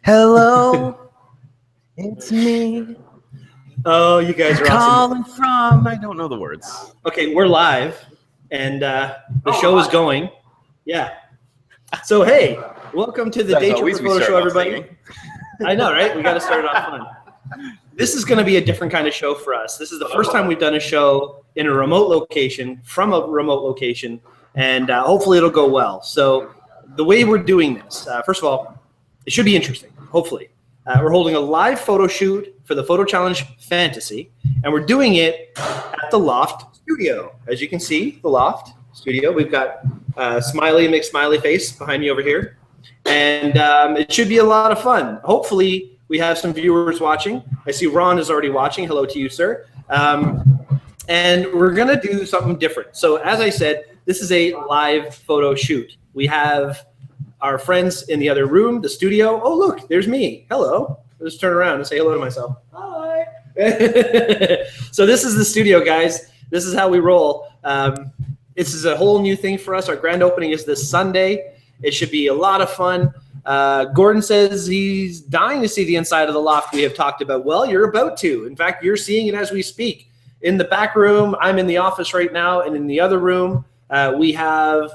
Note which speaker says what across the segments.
Speaker 1: Hello, it's me.
Speaker 2: Oh, you guys are awesome.
Speaker 1: Calling from, I don't know the words.
Speaker 2: Okay, we're live, and the show is going. Yeah. So, hey, welcome to the Daytripper Photo Show, everybody. I know, right? We got to start it off fun. This is going to be a different kind of show for us. This is the first time we've done a show in a remote location, from a remote location, and hopefully it'll go well. So the way we're doing this, first of all, it should be interesting, hopefully. We're holding a live photo shoot for the Photo Challenge Fantasy, and we're doing it at the Loft Studio. As you can see, the Loft Studio. We've got Smiley McSmiley face behind me over here, and it should be a lot of fun. Hopefully, we have some viewers watching. I see Ron is already watching. Hello to you, sir. And we're going to do something different. So as I said, this is a live photo shoot. We have our friends in the other room, the studio. Oh, look, there's me. Hello. I'll just turn around and say hello to myself. Hi. So this is the studio, guys. This is how we roll. This is a whole new thing for us. Our grand opening is this Sunday. It should be a lot of fun. Gordon says he's dying to see the inside of the loft we have talked about. Well, you're about to. In fact, you're seeing it as we speak. In the back room, I'm in the office right now, and in the other room, we have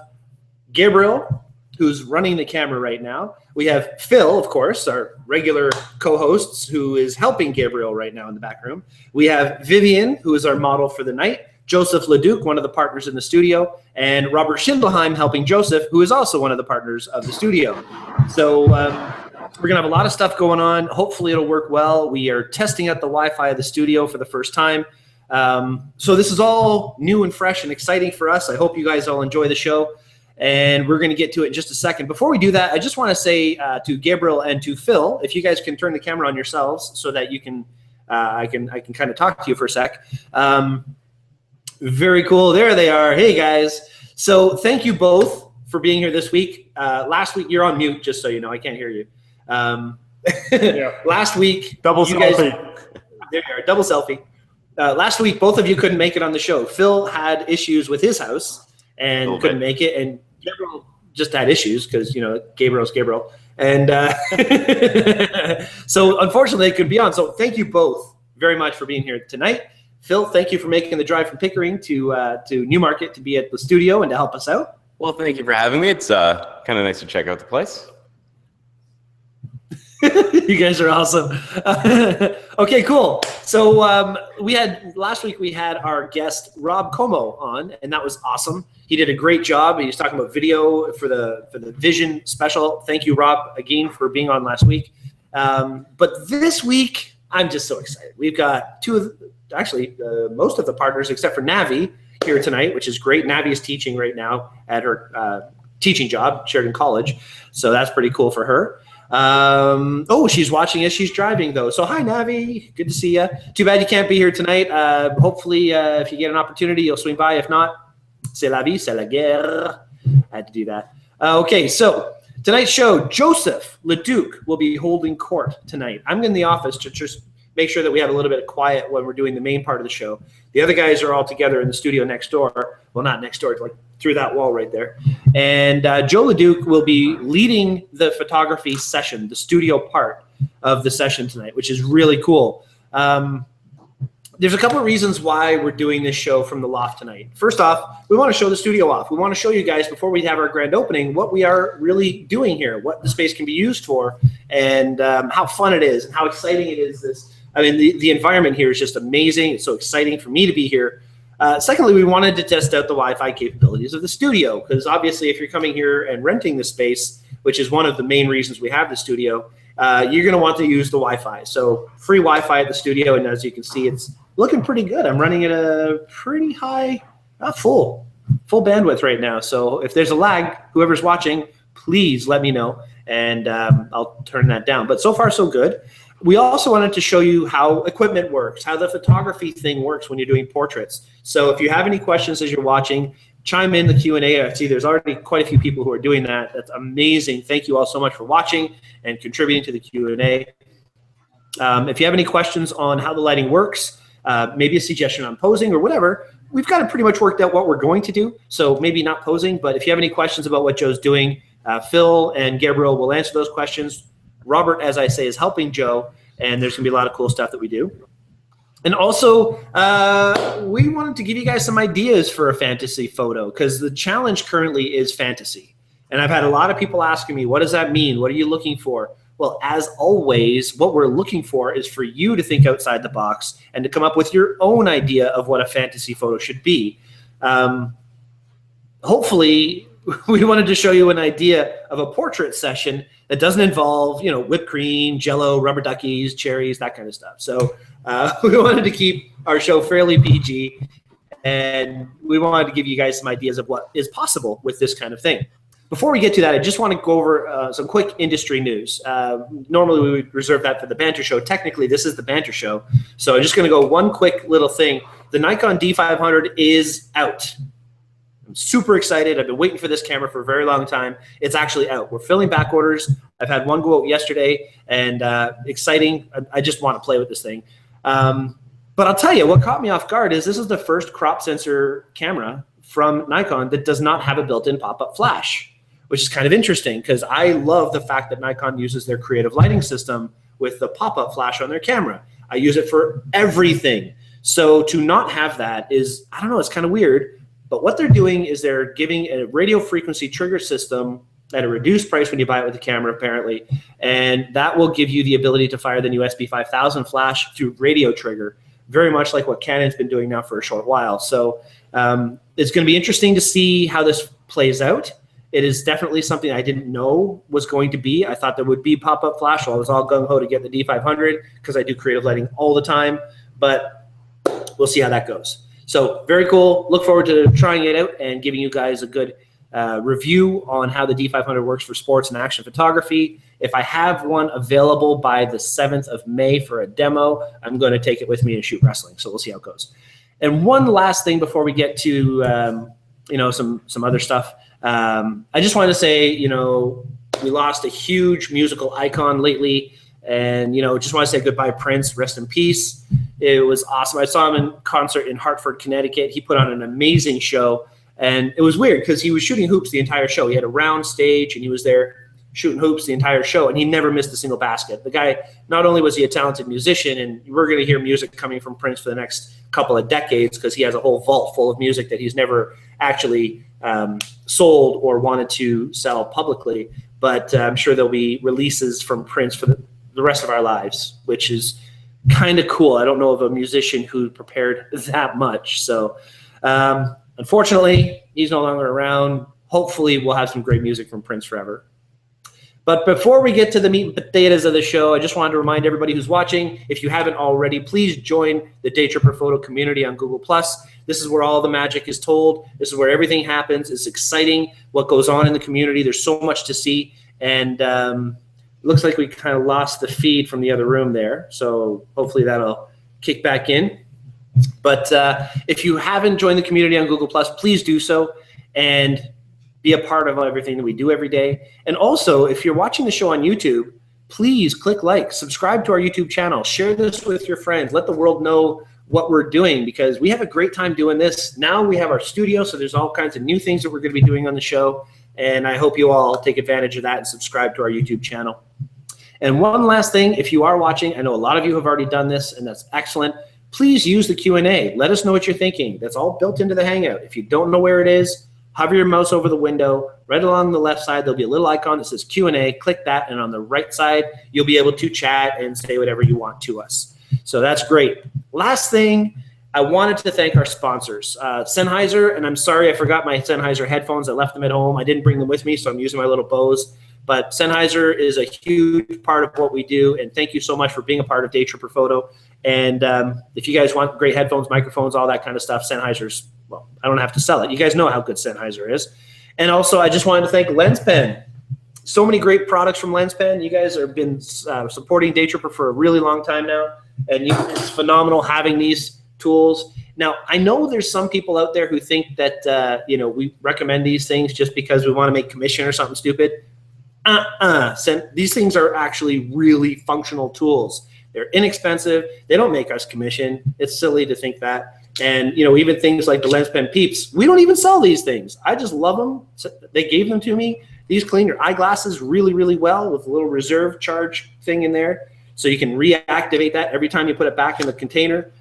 Speaker 2: Gabriel, who's running the camera right now. We have Phil, of course, our regular co-hosts, who is helping Gabriel right now in the back room. We have Vivian, who is our model for the night. Joseph Leduc, one of the partners in the studio, and Robert Schindelheim helping Joseph, who is also one of the partners of the studio. So we're going to have a lot of stuff going on. Hopefully it'll work well. We are testing out the Wi-Fi of the studio for the first time. So this is all new and fresh and exciting for us. I hope you guys all enjoy the show, and we're going to get to it in just a second. Before we do that, I just want to say to Gabriel and to Phil, if you guys can turn the camera on yourselves so that you can, I can kind of talk to you for a sec. Very cool. There they are. Hey, guys. So thank you both for being here this week. Last week, you're on mute, just so you know. I can't hear you. Yeah. Last week, double selfie. There you are, double selfie. Last week, both of you couldn't make it on the show. Phil had issues with his house and couldn't make it, and Gabriel just had issues because, you know, Gabriel's Gabriel. And so unfortunately, they couldn't be on. So thank you both very much for being here tonight. Phil, thank you for making the drive from Pickering to Newmarket to be at the studio and to help us out.
Speaker 1: Well, thank you for having me. It's kind of nice to check out the place.
Speaker 2: You guys are awesome. Okay, cool. So last week we had our guest Rob Como on, and that was awesome. He did a great job. He was talking about video for the Vision special. Thank you, Rob, again for being on last week. But this week I'm just so excited. We've got most of the partners except for Navi here tonight, which is great. Navi is teaching right now at her teaching job, Sheridan College. So that's pretty cool for her. She's watching as she's driving though. So hi, Navi. Good to see you. Too bad you can't be here tonight. Hopefully, if you get an opportunity, you'll swing by. If not, c'est la vie, c'est la guerre. I had to do that. Okay, so tonight's show, Joseph Leduc will be holding court tonight. I'm in the office to just make sure that we have a little bit of quiet when we're doing the main part of the show. The other guys are all together in the studio next door. Well, not next door, like through that wall right there. And Joe Leduc will be leading the photography session, the studio part of the session tonight, which is really cool. There's a couple of reasons why we're doing this show from the Loft tonight. First off, we want to show the studio off. We want to show you guys before we have our grand opening what we are really doing here, what the space can be used for, and how fun it is and how exciting it is. The environment here is just amazing. It's so exciting for me to be here. Secondly, we wanted to test out the Wi-Fi capabilities of the studio because obviously if you're coming here and renting the space, which is one of the main reasons we have the studio, you're going to want to use the Wi-Fi. So free Wi-Fi at the studio, and as you can see, it's looking pretty good. I'm running at a pretty high, full bandwidth right now. So if there's a lag, whoever's watching, please let me know, and I'll turn that down. But so far, so good. We also wanted to show you how equipment works, how the photography thing works when you're doing portraits. So if you have any questions as you're watching, chime in the Q&A. I see there's already quite a few people who are doing that. That's amazing. Thank you all so much for watching and contributing to the Q&A. If you have any questions on how the lighting works, maybe a suggestion on posing or whatever, we've got it pretty much worked out what we're going to do. So maybe not posing, but if you have any questions about what Joe's doing, Phil and Gabriel will answer those questions. Robert, as I say, is helping Joe, and there's going to be a lot of cool stuff that we do. And also, we wanted to give you guys some ideas for a fantasy photo, because the challenge currently is fantasy. And I've had a lot of people asking me, what does that mean? What are you looking for? Well, as always, what we're looking for is for you to think outside the box and to come up with your own idea of what a fantasy photo should be. Hopefully, we wanted to show you an idea of a portrait session that doesn't involve, you know, whipped cream, Jell-O, rubber duckies, cherries, that kind of stuff. So we wanted to keep our show fairly PG, and we wanted to give you guys some ideas of what is possible with this kind of thing. Before we get to that, I just want to go over some quick industry news. Normally, we would reserve that for the banter show. Technically, this is the banter show. So I'm just going to go one quick little thing. The Nikon D500 is out. I'm super excited. I've been waiting for this camera for a very long time. It's actually out. We're filling back orders. I've had one go out yesterday, and exciting. I just want to play with this thing. But I'll tell you, what caught me off guard is this is the first crop sensor camera from Nikon that does not have a built-in pop-up flash, which is kind of interesting because I love the fact that Nikon uses their creative lighting system with the pop-up flash on their camera. I use it for everything. So to not have that is, I don't know, it's kind of weird. But what they're doing is they're giving a radio frequency trigger system at a reduced price when you buy it with the camera, apparently. And that will give you the ability to fire the new SB 5000 flash through radio trigger, very much like what Canon's been doing now for a short while. So it's going to be interesting to see how this plays out. It is definitely something I didn't know was going to be. I thought there would be pop-up flash. So I was all gung-ho to get the D500 because I do creative lighting all the time. But we'll see how that goes. So very cool. Look forward to trying it out and giving you guys a good review on how the D500 works for sports and action photography. If I have one available by the 7th of May for a demo, I'm going to take it with me and shoot wrestling. So we'll see how it goes. And one last thing before we get to you know, some other stuff. I just wanted to say, you know, we lost a huge musical icon lately. And, you know, just want to say goodbye, Prince. Rest in peace. It was awesome. I saw him in concert in Hartford, Connecticut. He put on an amazing show. And it was weird because he was shooting hoops the entire show. He had a round stage, and he was there shooting hoops the entire show, and he never missed a single basket. The guy, not only was he a talented musician, and we're going to hear music coming from Prince for the next couple of decades because he has a whole vault full of music that he's never actually sold or wanted to sell publicly. But I'm sure there'll be releases from Prince for the rest of our lives, which is kind of cool. I don't know of a musician who prepared that much. So unfortunately, he's no longer around. Hopefully, we'll have some great music from Prince forever. But before we get to the meat and potatoes of the show, I just wanted to remind everybody who's watching, if you haven't already, please join the Daytripper photo community on Google+. This is where all the magic is told. This is where everything happens. It's exciting what goes on in the community. There's so much to see. And looks like we kind of lost the feed from the other room there. So hopefully that'll kick back in. But if you haven't joined the community on Google+, please do so. And be a part of everything that we do every day. And also, if you're watching the show on YouTube, please click like, subscribe to our YouTube channel, share this with your friends, let the world know what we're doing because we have a great time doing this. Now we have our studio, so there's all kinds of new things that we're going to be doing on the show. And I hope you all take advantage of that and subscribe to our YouTube channel. And one last thing, if you are watching, I know a lot of you have already done this, and that's excellent. Please use the Q&A. Let us know what you're thinking. That's all built into the Hangout. If you don't know where it is, hover your mouse over the window. Right along the left side, there'll be a little icon that says Q&A. Click that, and on the right side, you'll be able to chat and say whatever you want to us. So that's great. Last thing, I wanted to thank our sponsors. Sennheiser, and I'm sorry I forgot my Sennheiser headphones. I left them at home. I didn't bring them with me, so I'm using my little Bose. But Sennheiser is a huge part of what we do, and thank you so much for being a part of Daytripper Photo. And if you guys want great headphones, microphones, all that kind of stuff, Sennheiser's, well, I don't have to sell it. You guys know how good Sennheiser is. And also, I just wanted to thank LensPen. So many great products from LensPen. You guys have been supporting Daytripper for a really long time now, and it's phenomenal having these tools. Now, I know there's some people out there who think that you know, we recommend these things just because we want to make commission or something stupid. These things are actually really functional tools. They're inexpensive. They don't make us commission. It's silly to think that. And, you know, even things like the LensPen Peeps, we don't even sell these things. I just love them. They gave them to me. These clean your eyeglasses really, really well with a little reserve charge thing in there. So you can reactivate that every time you put it back in the container.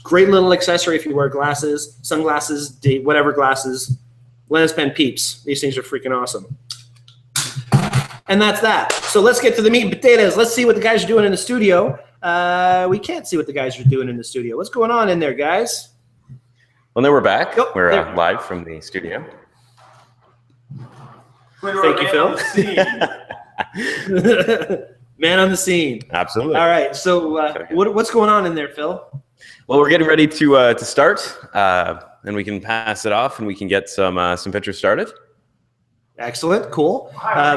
Speaker 2: Great little accessory if you wear glasses, sunglasses, whatever glasses. Lens pen peeps. These things are freaking awesome. And that's that. So let's get to the meat and potatoes. Let's see what the guys are doing in the studio. We can't see what the guys are doing in the studio. What's going on in there, guys?
Speaker 1: Well, now we're back.
Speaker 2: Oh,
Speaker 1: we're live from the studio.
Speaker 2: Thank you, Phil. Man on the scene.
Speaker 1: Absolutely.
Speaker 2: All right. So what's going on in there, Phil?
Speaker 1: Well, we're getting ready to start, and we can pass it off, and we can get some pictures started.
Speaker 2: Excellent. Cool.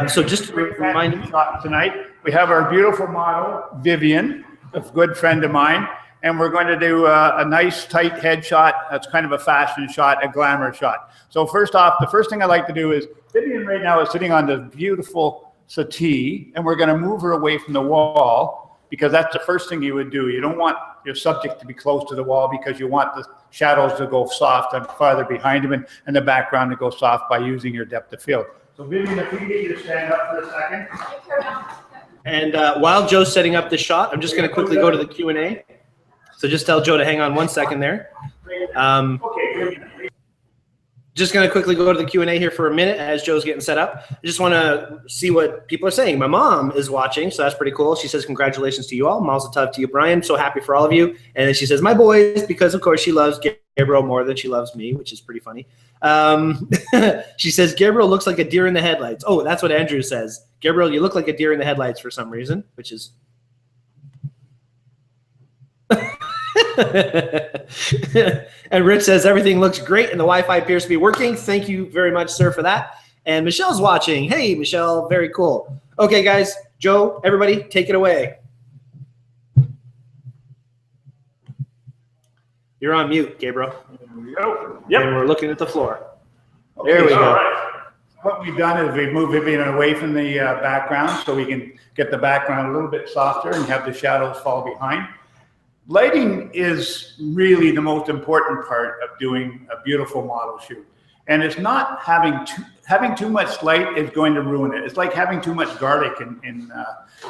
Speaker 2: So just to remind you,
Speaker 3: tonight we have our beautiful model, Vivian, a good friend of mine, and we're going to do a nice tight headshot. That's kind of a fashion shot, a glamour shot. So first off, the first thing I like to do is Vivian right now is sitting on this beautiful settee, and we're going to move her away from the wall because that's the first thing you would do. You don't want your subject to be close to the wall because you want the shadows to go soft and farther behind him and the background to go soft by using your depth of field. So Vivian, if we can get you to stand up for a second.
Speaker 2: And while Joe's setting up this shot, I'm just going to quickly go to the Q&A. So just tell Joe to hang on 1 second there.
Speaker 3: Okay.
Speaker 2: Just going to quickly go to the Q&A here for a minute as Joe's getting set up. I just want to see what people are saying. My mom is watching, so that's pretty cool. She says, congratulations to you all. Mazel tov to you, Brian. So happy for all of you. And then she says, my boys, because, of course, she loves Gabriel more than she loves me, which is pretty funny. She says, Gabriel looks like a deer in the headlights. Oh, that's what Andrew says. Gabriel, you look like a deer in the headlights for some reason, which is... And Rich says everything looks great and the Wi-Fi appears to be working. Thank you very much, sir, for that. And Michelle's watching. Hey, Michelle, very cool. Okay, guys, Joe, everybody, take it away. You're on mute, Gabriel.
Speaker 3: There we go. Yep.
Speaker 2: And we're looking at the floor.
Speaker 3: Okay,
Speaker 2: there we go.
Speaker 3: Right. What we've done is we've moved Vivian away from the background so we can get the background a little bit softer and have the shadows fall behind. Lighting is really the most important part of doing a beautiful model shoot. And it's not having too much light is going to ruin it. It's like having too much garlic in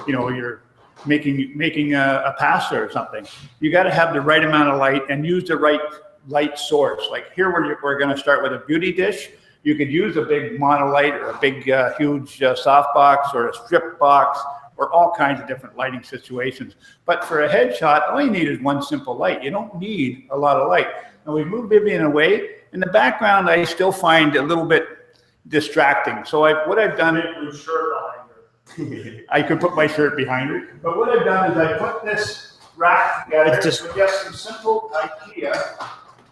Speaker 3: you know, you're making a pasta or something. You got to have the right amount of light and use the right light source. Like here we're going to start with a beauty dish. You could use a big monolight or a big huge softbox or a strip box, or all kinds of different lighting situations. But for a headshot, all you need is one simple light. You don't need a lot of light. Now we moved Vivian away. In the background, I still find a little bit distracting. So what I've done is shirt behind her. I could put my shirt behind her. But what I've done is I put this rack together with just some simple IKEA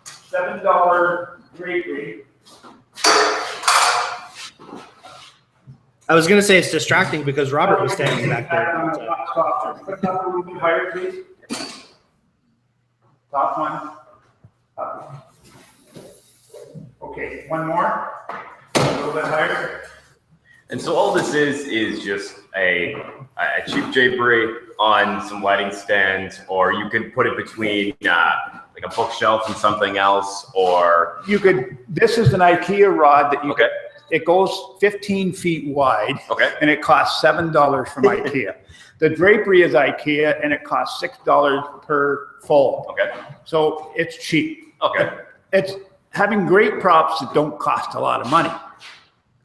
Speaker 3: $7 drapery.
Speaker 2: I was going to say it's distracting because Robert was standing back there.
Speaker 3: Put it up a little bit higher, please. Top one. Up. Okay, one more. A little bit higher.
Speaker 1: And so all this is just a cheap drapery on some lighting stands, or you could put it between like a bookshelf and something else, or
Speaker 3: you could. This is an IKEA rod that you
Speaker 1: okay.
Speaker 3: It goes 15 feet wide,
Speaker 1: okay,
Speaker 3: and it costs $7 from IKEA. The drapery is IKEA, and it costs $6 per fold.
Speaker 1: Okay,
Speaker 3: so it's cheap.
Speaker 1: Okay,
Speaker 3: it's having great props that don't cost a lot of money.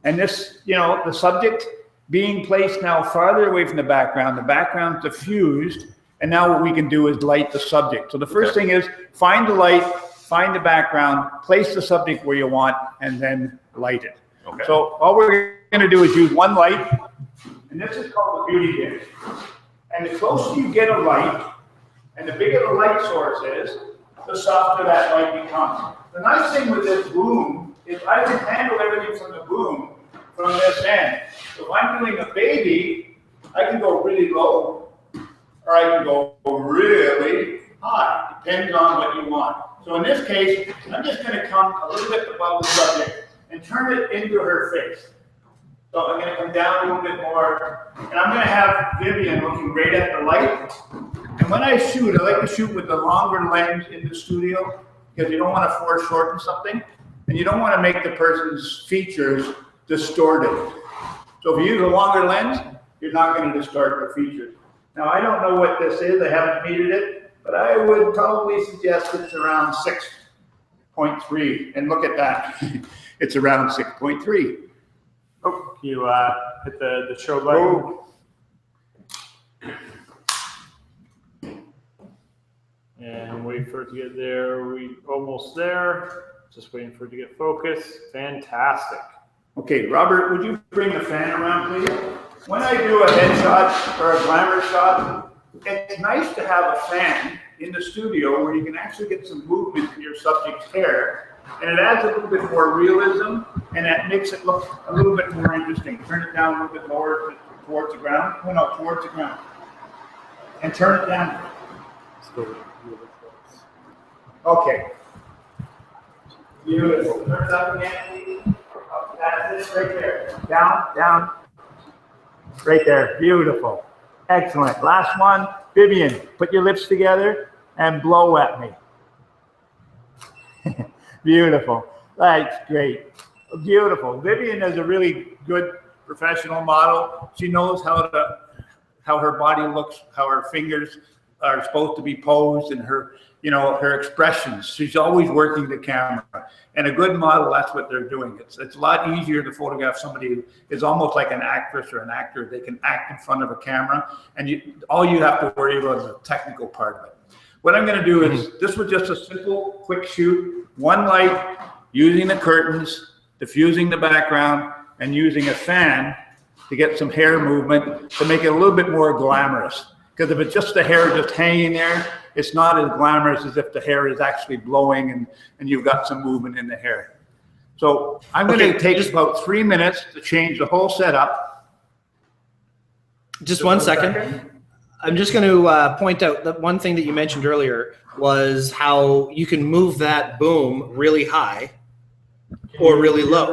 Speaker 3: And this, you know, the subject being placed now farther away from the background's diffused, and now what we can do is light the subject. So the first thing is find the light, find the background, place the subject where you want, and then light it. Okay. So all we're going to do is use one light, and this is called the beauty dish. And the closer you get a light, and the bigger the light source is, the softer that light becomes. The nice thing with this boom is I can handle everything from the boom from this end. So if I'm doing a baby, I can go really low, or I can go really high. Depends on what you want. So in this case, I'm just going to come a little bit above the subject and turn it into her face. So I'm going to come down a little bit more, and I'm going to have Vivian looking right at the light. And when I shoot, I like to shoot with the longer lens in the studio because you don't want to foreshorten something, and you don't want to make the person's features distorted. So if you use a longer lens, you're not going to distort the features. Now, I don't know what this is. I haven't measured it, but I would probably suggest it's around 6.3. And look at that. It's around 6.3.
Speaker 4: Oh, you hit the show button.
Speaker 3: Oh.
Speaker 4: And wait for it to get there. We almost there. Just waiting for it to get focused. Fantastic.
Speaker 3: Okay, Robert, would you bring the fan around, please? When I do a headshot or a glamour shot, it's nice to have a fan in the studio where you can actually get some movement in your subject's hair, and it adds a little bit more realism, and that makes it look a little bit more interesting. Turn it down a little bit lower towards the ground. Oh, no, towards the ground. And turn it down. Okay. Beautiful. Turn it up again. That's it right there. Down, down. Right there. Beautiful. Excellent. Last one. Vivian, put your lips together and blow at me. Beautiful. That's great. Beautiful. Vivian is a really good professional model. She knows how her body looks, how her fingers are supposed to be posed, and her, her expressions. She's always working the camera. And a good model, that's what they're doing. It's a lot easier to photograph somebody who is almost like an actress or an actor. They can act in front of a camera, and all you have to worry about is the technical part of it. What I'm going to do is, this was just a simple, quick shoot. One light, using the curtains, diffusing the background, and using a fan to get some hair movement to make it a little bit more glamorous. Because if it's just the hair just hanging there, it's not as glamorous as if the hair is actually blowing and you've got some movement in the hair. So I'm going to take about 3 minutes to change the whole setup.
Speaker 2: Just 1 second. I'm just going to point out that one thing that you mentioned earlier was how you can move that boom really high or really low.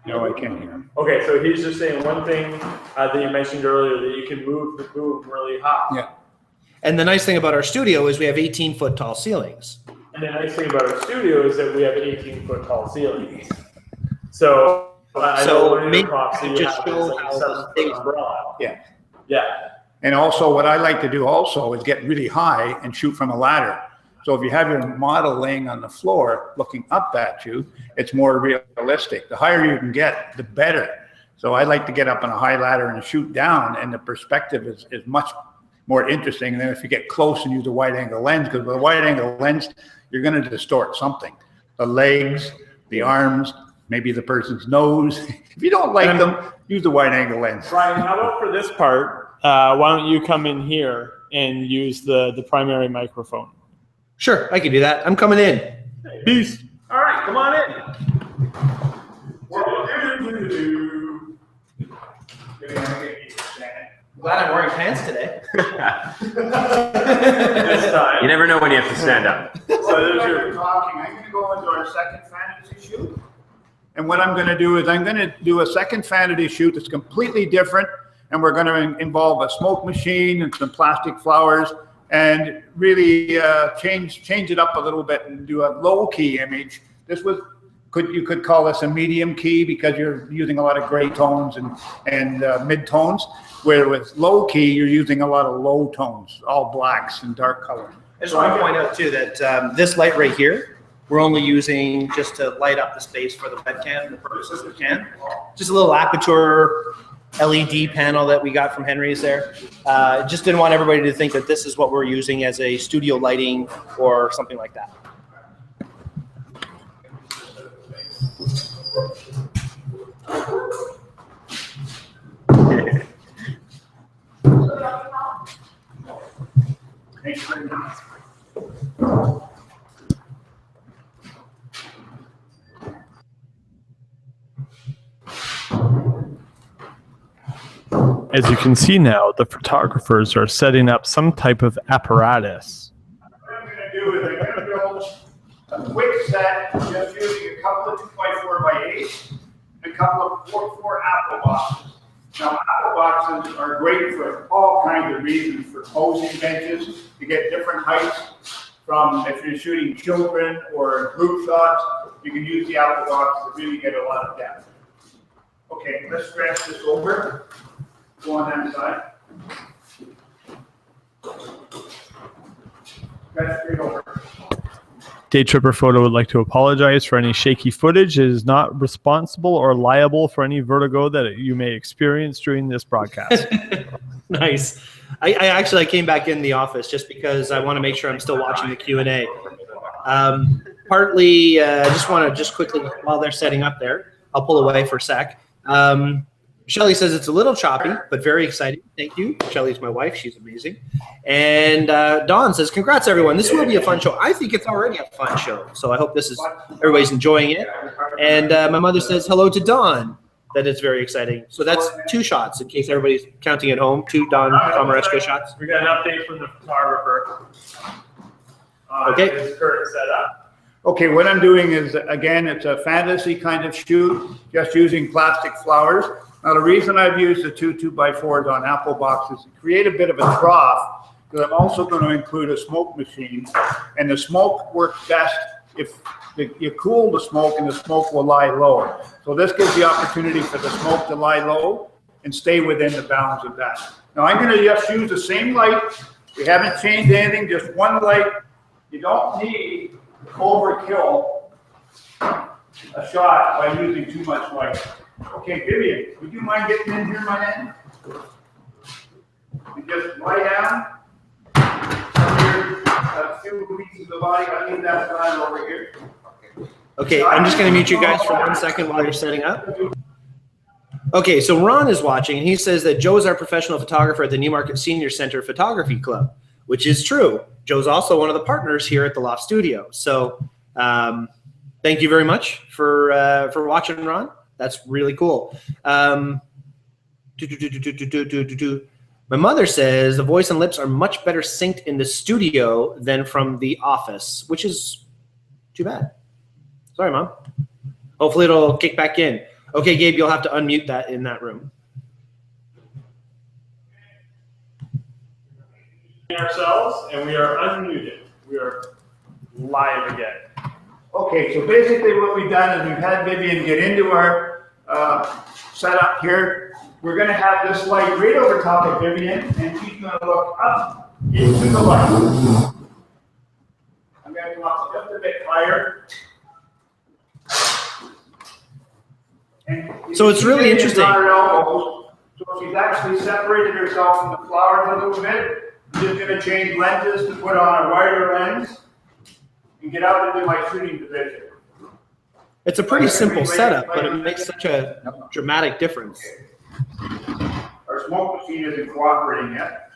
Speaker 3: No, I can't hear him.
Speaker 4: Okay, so he's just saying one thing that you mentioned earlier, that you can move the boom really high.
Speaker 3: Yeah.
Speaker 2: And the nice thing about our studio is we have 18-foot tall ceilings.
Speaker 4: And the nice thing about our studio is that we have 18-foot tall ceilings. So I know one of the props that you
Speaker 2: just
Speaker 4: have
Speaker 2: show
Speaker 4: is like
Speaker 2: how
Speaker 4: a 7-foot umbrella.
Speaker 3: Yeah.
Speaker 4: Yeah.
Speaker 3: And also what I like to do also is get really high and shoot from a ladder. So if you have your model laying on the floor looking up at you, it's more realistic. The higher you can get, the better. So I like to get up on a high ladder and shoot down, and the perspective is much more interesting than if you get close and use a wide angle lens, because with a wide angle lens, you're going to distort something. The legs, the arms, maybe the person's nose. If you don't like them, use the wide angle lens.
Speaker 4: Brian, how about for this part, why don't you come in here and use the primary microphone?
Speaker 2: Sure, I can do that. I'm coming in.
Speaker 4: Peace. All right, come on in.
Speaker 2: Glad I'm wearing pants today.
Speaker 4: This time.
Speaker 1: You never know when you have to stand up.
Speaker 3: So there's your talking. I'm going to go into our second fantasy shoot. And what I'm going to do is I'm going to do a second fantasy shoot that's completely different. And we're going to involve a smoke machine and some plastic flowers and really change it up a little bit and do a low key image. This was, you could call this a medium key because you're using a lot of gray tones and mid tones, where with low key, you're using a lot of low tones, all blacks and dark colors.
Speaker 2: I just want to point out too that this light right here, we're only using just to light up the space for the webcam, the purposes of the cam. Just a little aperture LED panel that we got from Henry's there. Just didn't want everybody to think that this is what we're using as a studio lighting or something like that.
Speaker 3: Thanks very much.
Speaker 4: As you can see now, the photographers are setting up some type of apparatus.
Speaker 3: What I'm going to do is I'm going to build a quick set just using a couple of 2x4x8 and a couple of 4x4 apple boxes. Now, apple boxes are great for all kinds of reasons, for posing benches, to get different heights from if you're shooting children or group shots, you can use the apple box to really get a lot of depth. Okay, let's stretch this over. Go on that side. Stretch straight over.
Speaker 4: Daytripper Photo would like to apologize for any shaky footage. It is not responsible or liable for any vertigo that you may experience during this broadcast.
Speaker 2: Nice. I came back in the office just because I want to make sure I'm still watching the Q&A. Partly, I just want to quickly, while they're setting up there, I'll pull away for a sec. Shelly says it's a little choppy, but very exciting. Thank you. Shelly's my wife. She's amazing. And Dawn says, congrats, everyone. This will be a fun show. I think it's already a fun show. So I hope everybody's enjoying it. And my mother says hello to Dawn. That is very exciting. So that's 2 shots in case everybody's counting at home. 2 Dawn Comaresco shots.
Speaker 4: We got an update from the photographer.
Speaker 2: Okay.
Speaker 4: His current setup.
Speaker 3: Okay, what I'm doing is, again, it's a fantasy kind of shoot, just using plastic flowers. Now, the reason I've used the 2 2x4s on apple boxes is to create a bit of a trough, because I'm also going to include a smoke machine. And the smoke works best if you cool the smoke and the smoke will lie low. So this gives the opportunity for the smoke to lie low and stay within the bounds of that. Now, I'm going to just use the same light. We haven't changed anything, just one light. You don't need to overkill a shot by using too much light. Okay, Vivian, would you mind getting in here, my man? You just lie down. A few pieces of the body. I need that side over here.
Speaker 2: Okay, I'm just going to mute you guys for 1 second while you're setting up. Okay, so Ron is watching, and he says that Joe is our professional photographer at the Newmarket Senior Center Photography Club, which is true. Joe's also one of the partners here at the Loft Studio. So thank you very much for watching, Ron. That's really cool. My mother says the voice and lips are much better synced in the studio than from the office, which is too bad. Sorry, Mom. Hopefully it'll kick back in. Okay, Gabe, you'll have to unmute that in that room.
Speaker 4: Ourselves, and we are unmuted. We are live again.
Speaker 3: Okay, so basically what we've done is we've had Vivian get into our setup here. We're going to have this light right over top of Vivian, and she's going to look up into the light. I'm going to come up just a bit higher. And
Speaker 2: so it's really interesting.
Speaker 3: So she's actually separated herself from the flowers a little bit. I'm just going to change lenses to put on a wider lens and get out into my shooting position.
Speaker 2: It's a pretty simple setup, but it makes such a dramatic difference.
Speaker 3: Our smoke machine isn't cooperating yet,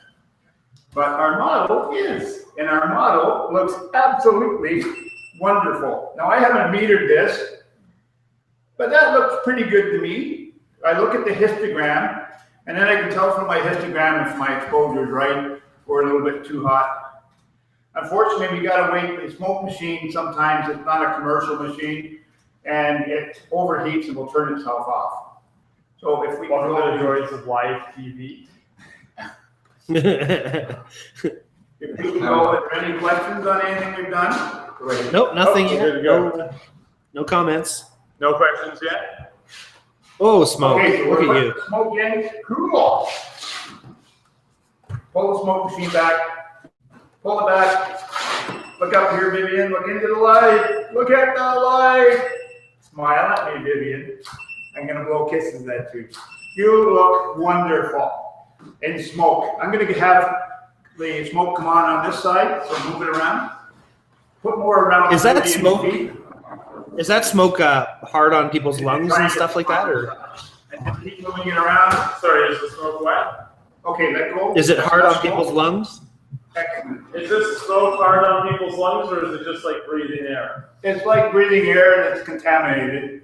Speaker 3: but our model is, and our model looks absolutely wonderful. Now, I haven't metered this, but that looks pretty good to me. I look at the histogram, and then I can tell from my histogram if my exposure is right or a little bit too hot. Unfortunately, we got to wait. The smoke machine, sometimes it's not a commercial machine, and it overheats and will turn itself off. So if we
Speaker 4: Welcome to the joys of live TV.
Speaker 3: If we can go, are there any questions on anything we've done?
Speaker 2: Nope, nothing yet.
Speaker 4: Good to go.
Speaker 2: No comments.
Speaker 4: No questions yet?
Speaker 2: Oh, smoke.
Speaker 3: Okay, so
Speaker 2: Look
Speaker 3: we're
Speaker 2: at you.
Speaker 3: putting the smoke in. Cool. Pull the smoke machine back. Pull it back. Look up here, Vivian. Look into the light. Look at the light. Smile at me, Vivian. I'm going to blow kisses at you. You look wonderful in smoke. I'm going to have the smoke come on this side, so move it around. Put more around.
Speaker 2: Is that smoke? Is that smoke hard on people's lungs and stuff like that, or?
Speaker 3: And then keep moving it around.
Speaker 4: Sorry, is the smoke wet?
Speaker 3: Okay, let go.
Speaker 2: Is it hard on people's lungs?
Speaker 3: Excellent.
Speaker 4: Is this smoke hard on people's lungs, or is it just like breathing air?
Speaker 3: It's like breathing air that's contaminated.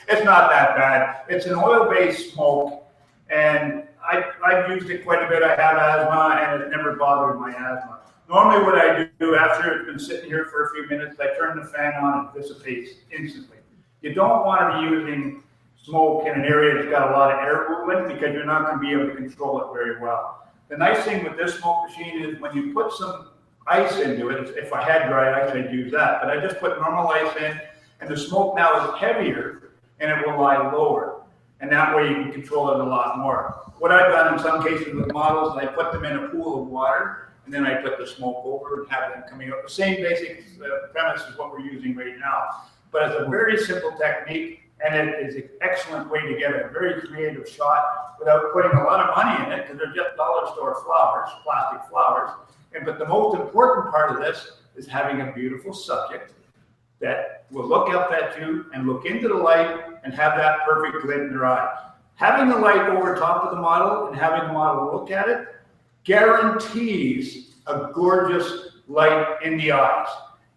Speaker 3: It's not that bad. It's an oil-based smoke, and I've used it quite a bit. I have asthma, and it never bothered my asthma. Normally what I do after it's been sitting here for a few minutes, I turn the fan on and it dissipates instantly. You don't want to be using smoke in an area that's got a lot of air movement because you're not going to be able to control it very well. The nice thing with this smoke machine is when you put some ice into it, if I had dry ice, I'd use that. But I just put normal ice in, and the smoke now is heavier, and it will lie lower. And that way you can control it a lot more. What I've done in some cases with models is I put them in a pool of water, and then I put the smoke over and have them coming out. The same basic premise is what we're using right now. But it's a very simple technique, and it is an excellent way to get a very creative shot without putting a lot of money in it, because they're just dollar store flowers, plastic flowers. But the most important part of this is having a beautiful subject that will look up at you and look into the light and have that perfect glint in their eye. Having the light over top of the model and having the model look at it guarantees a gorgeous light in the eyes.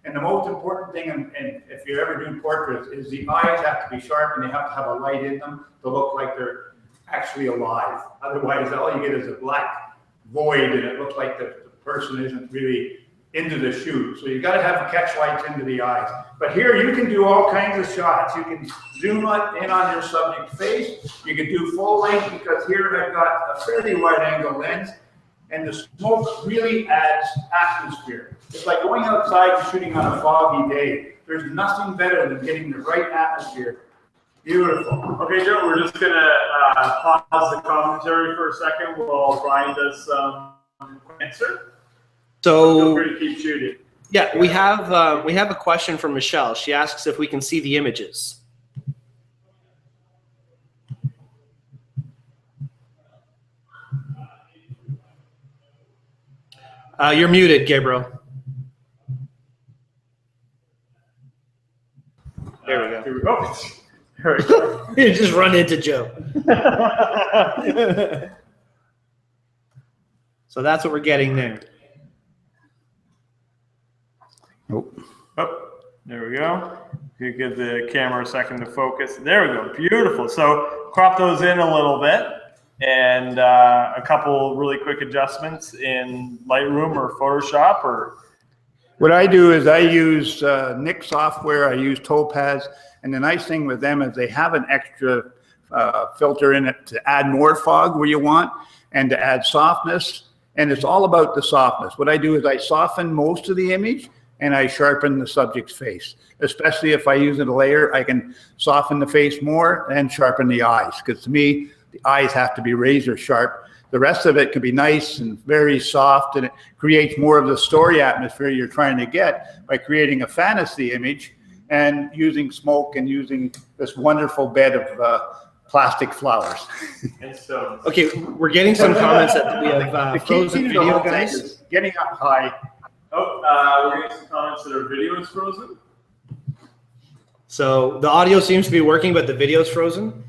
Speaker 3: And the most important thing, and if you're ever doing portraits, is the eyes have to be sharp and they have to have a light in them to look like they're actually alive. Otherwise, all you get is a black void and it looks like the person isn't really into the shoot. So you've got to have catch lights into the eyes. But here you can do all kinds of shots. You can zoom in on your subject face. You can do full length, because here I've got a fairly wide angle lens, and the smoke really adds atmosphere. It's like going outside and shooting on a foggy day. There's nothing better than getting the right atmosphere. Beautiful.
Speaker 4: Okay, Joe, we're just gonna pause the commentary for a second while Brian does some answer.
Speaker 2: So
Speaker 4: feel free to keep shooting.
Speaker 2: yeah, we have a question from Michelle. She asks if we can see the images. You're muted, Gabriel. There we go.
Speaker 4: Here we go. There we go.
Speaker 2: You just run into Joe. So that's what we're getting there.
Speaker 3: Nope.
Speaker 4: Oh, there we go. You give the camera a second to focus. There we go. Beautiful. So crop those in a little bit, and a couple really quick adjustments in Lightroom or Photoshop. Or
Speaker 3: what I do is I use Nik software. I use Topaz, and the nice thing with them is they have an extra filter in it to add more fog where you want, and to add softness. And it's all about the softness. What I do is I soften most of the image, and I sharpen the subject's face. Especially if I use a layer, I can soften the face more and sharpen the eyes. Because to me, the eyes have to be razor sharp. The rest of it can be nice and very soft, and it creates more of the story atmosphere you're trying to get by creating a fantasy image and using smoke and using this wonderful bed of plastic flowers.
Speaker 4: and so
Speaker 2: Okay, we're getting some comments that we have frozen video, guys.
Speaker 3: Getting up high.
Speaker 4: oh, we're getting some comments that our video is frozen.
Speaker 2: So the audio seems to be working, but the video is frozen.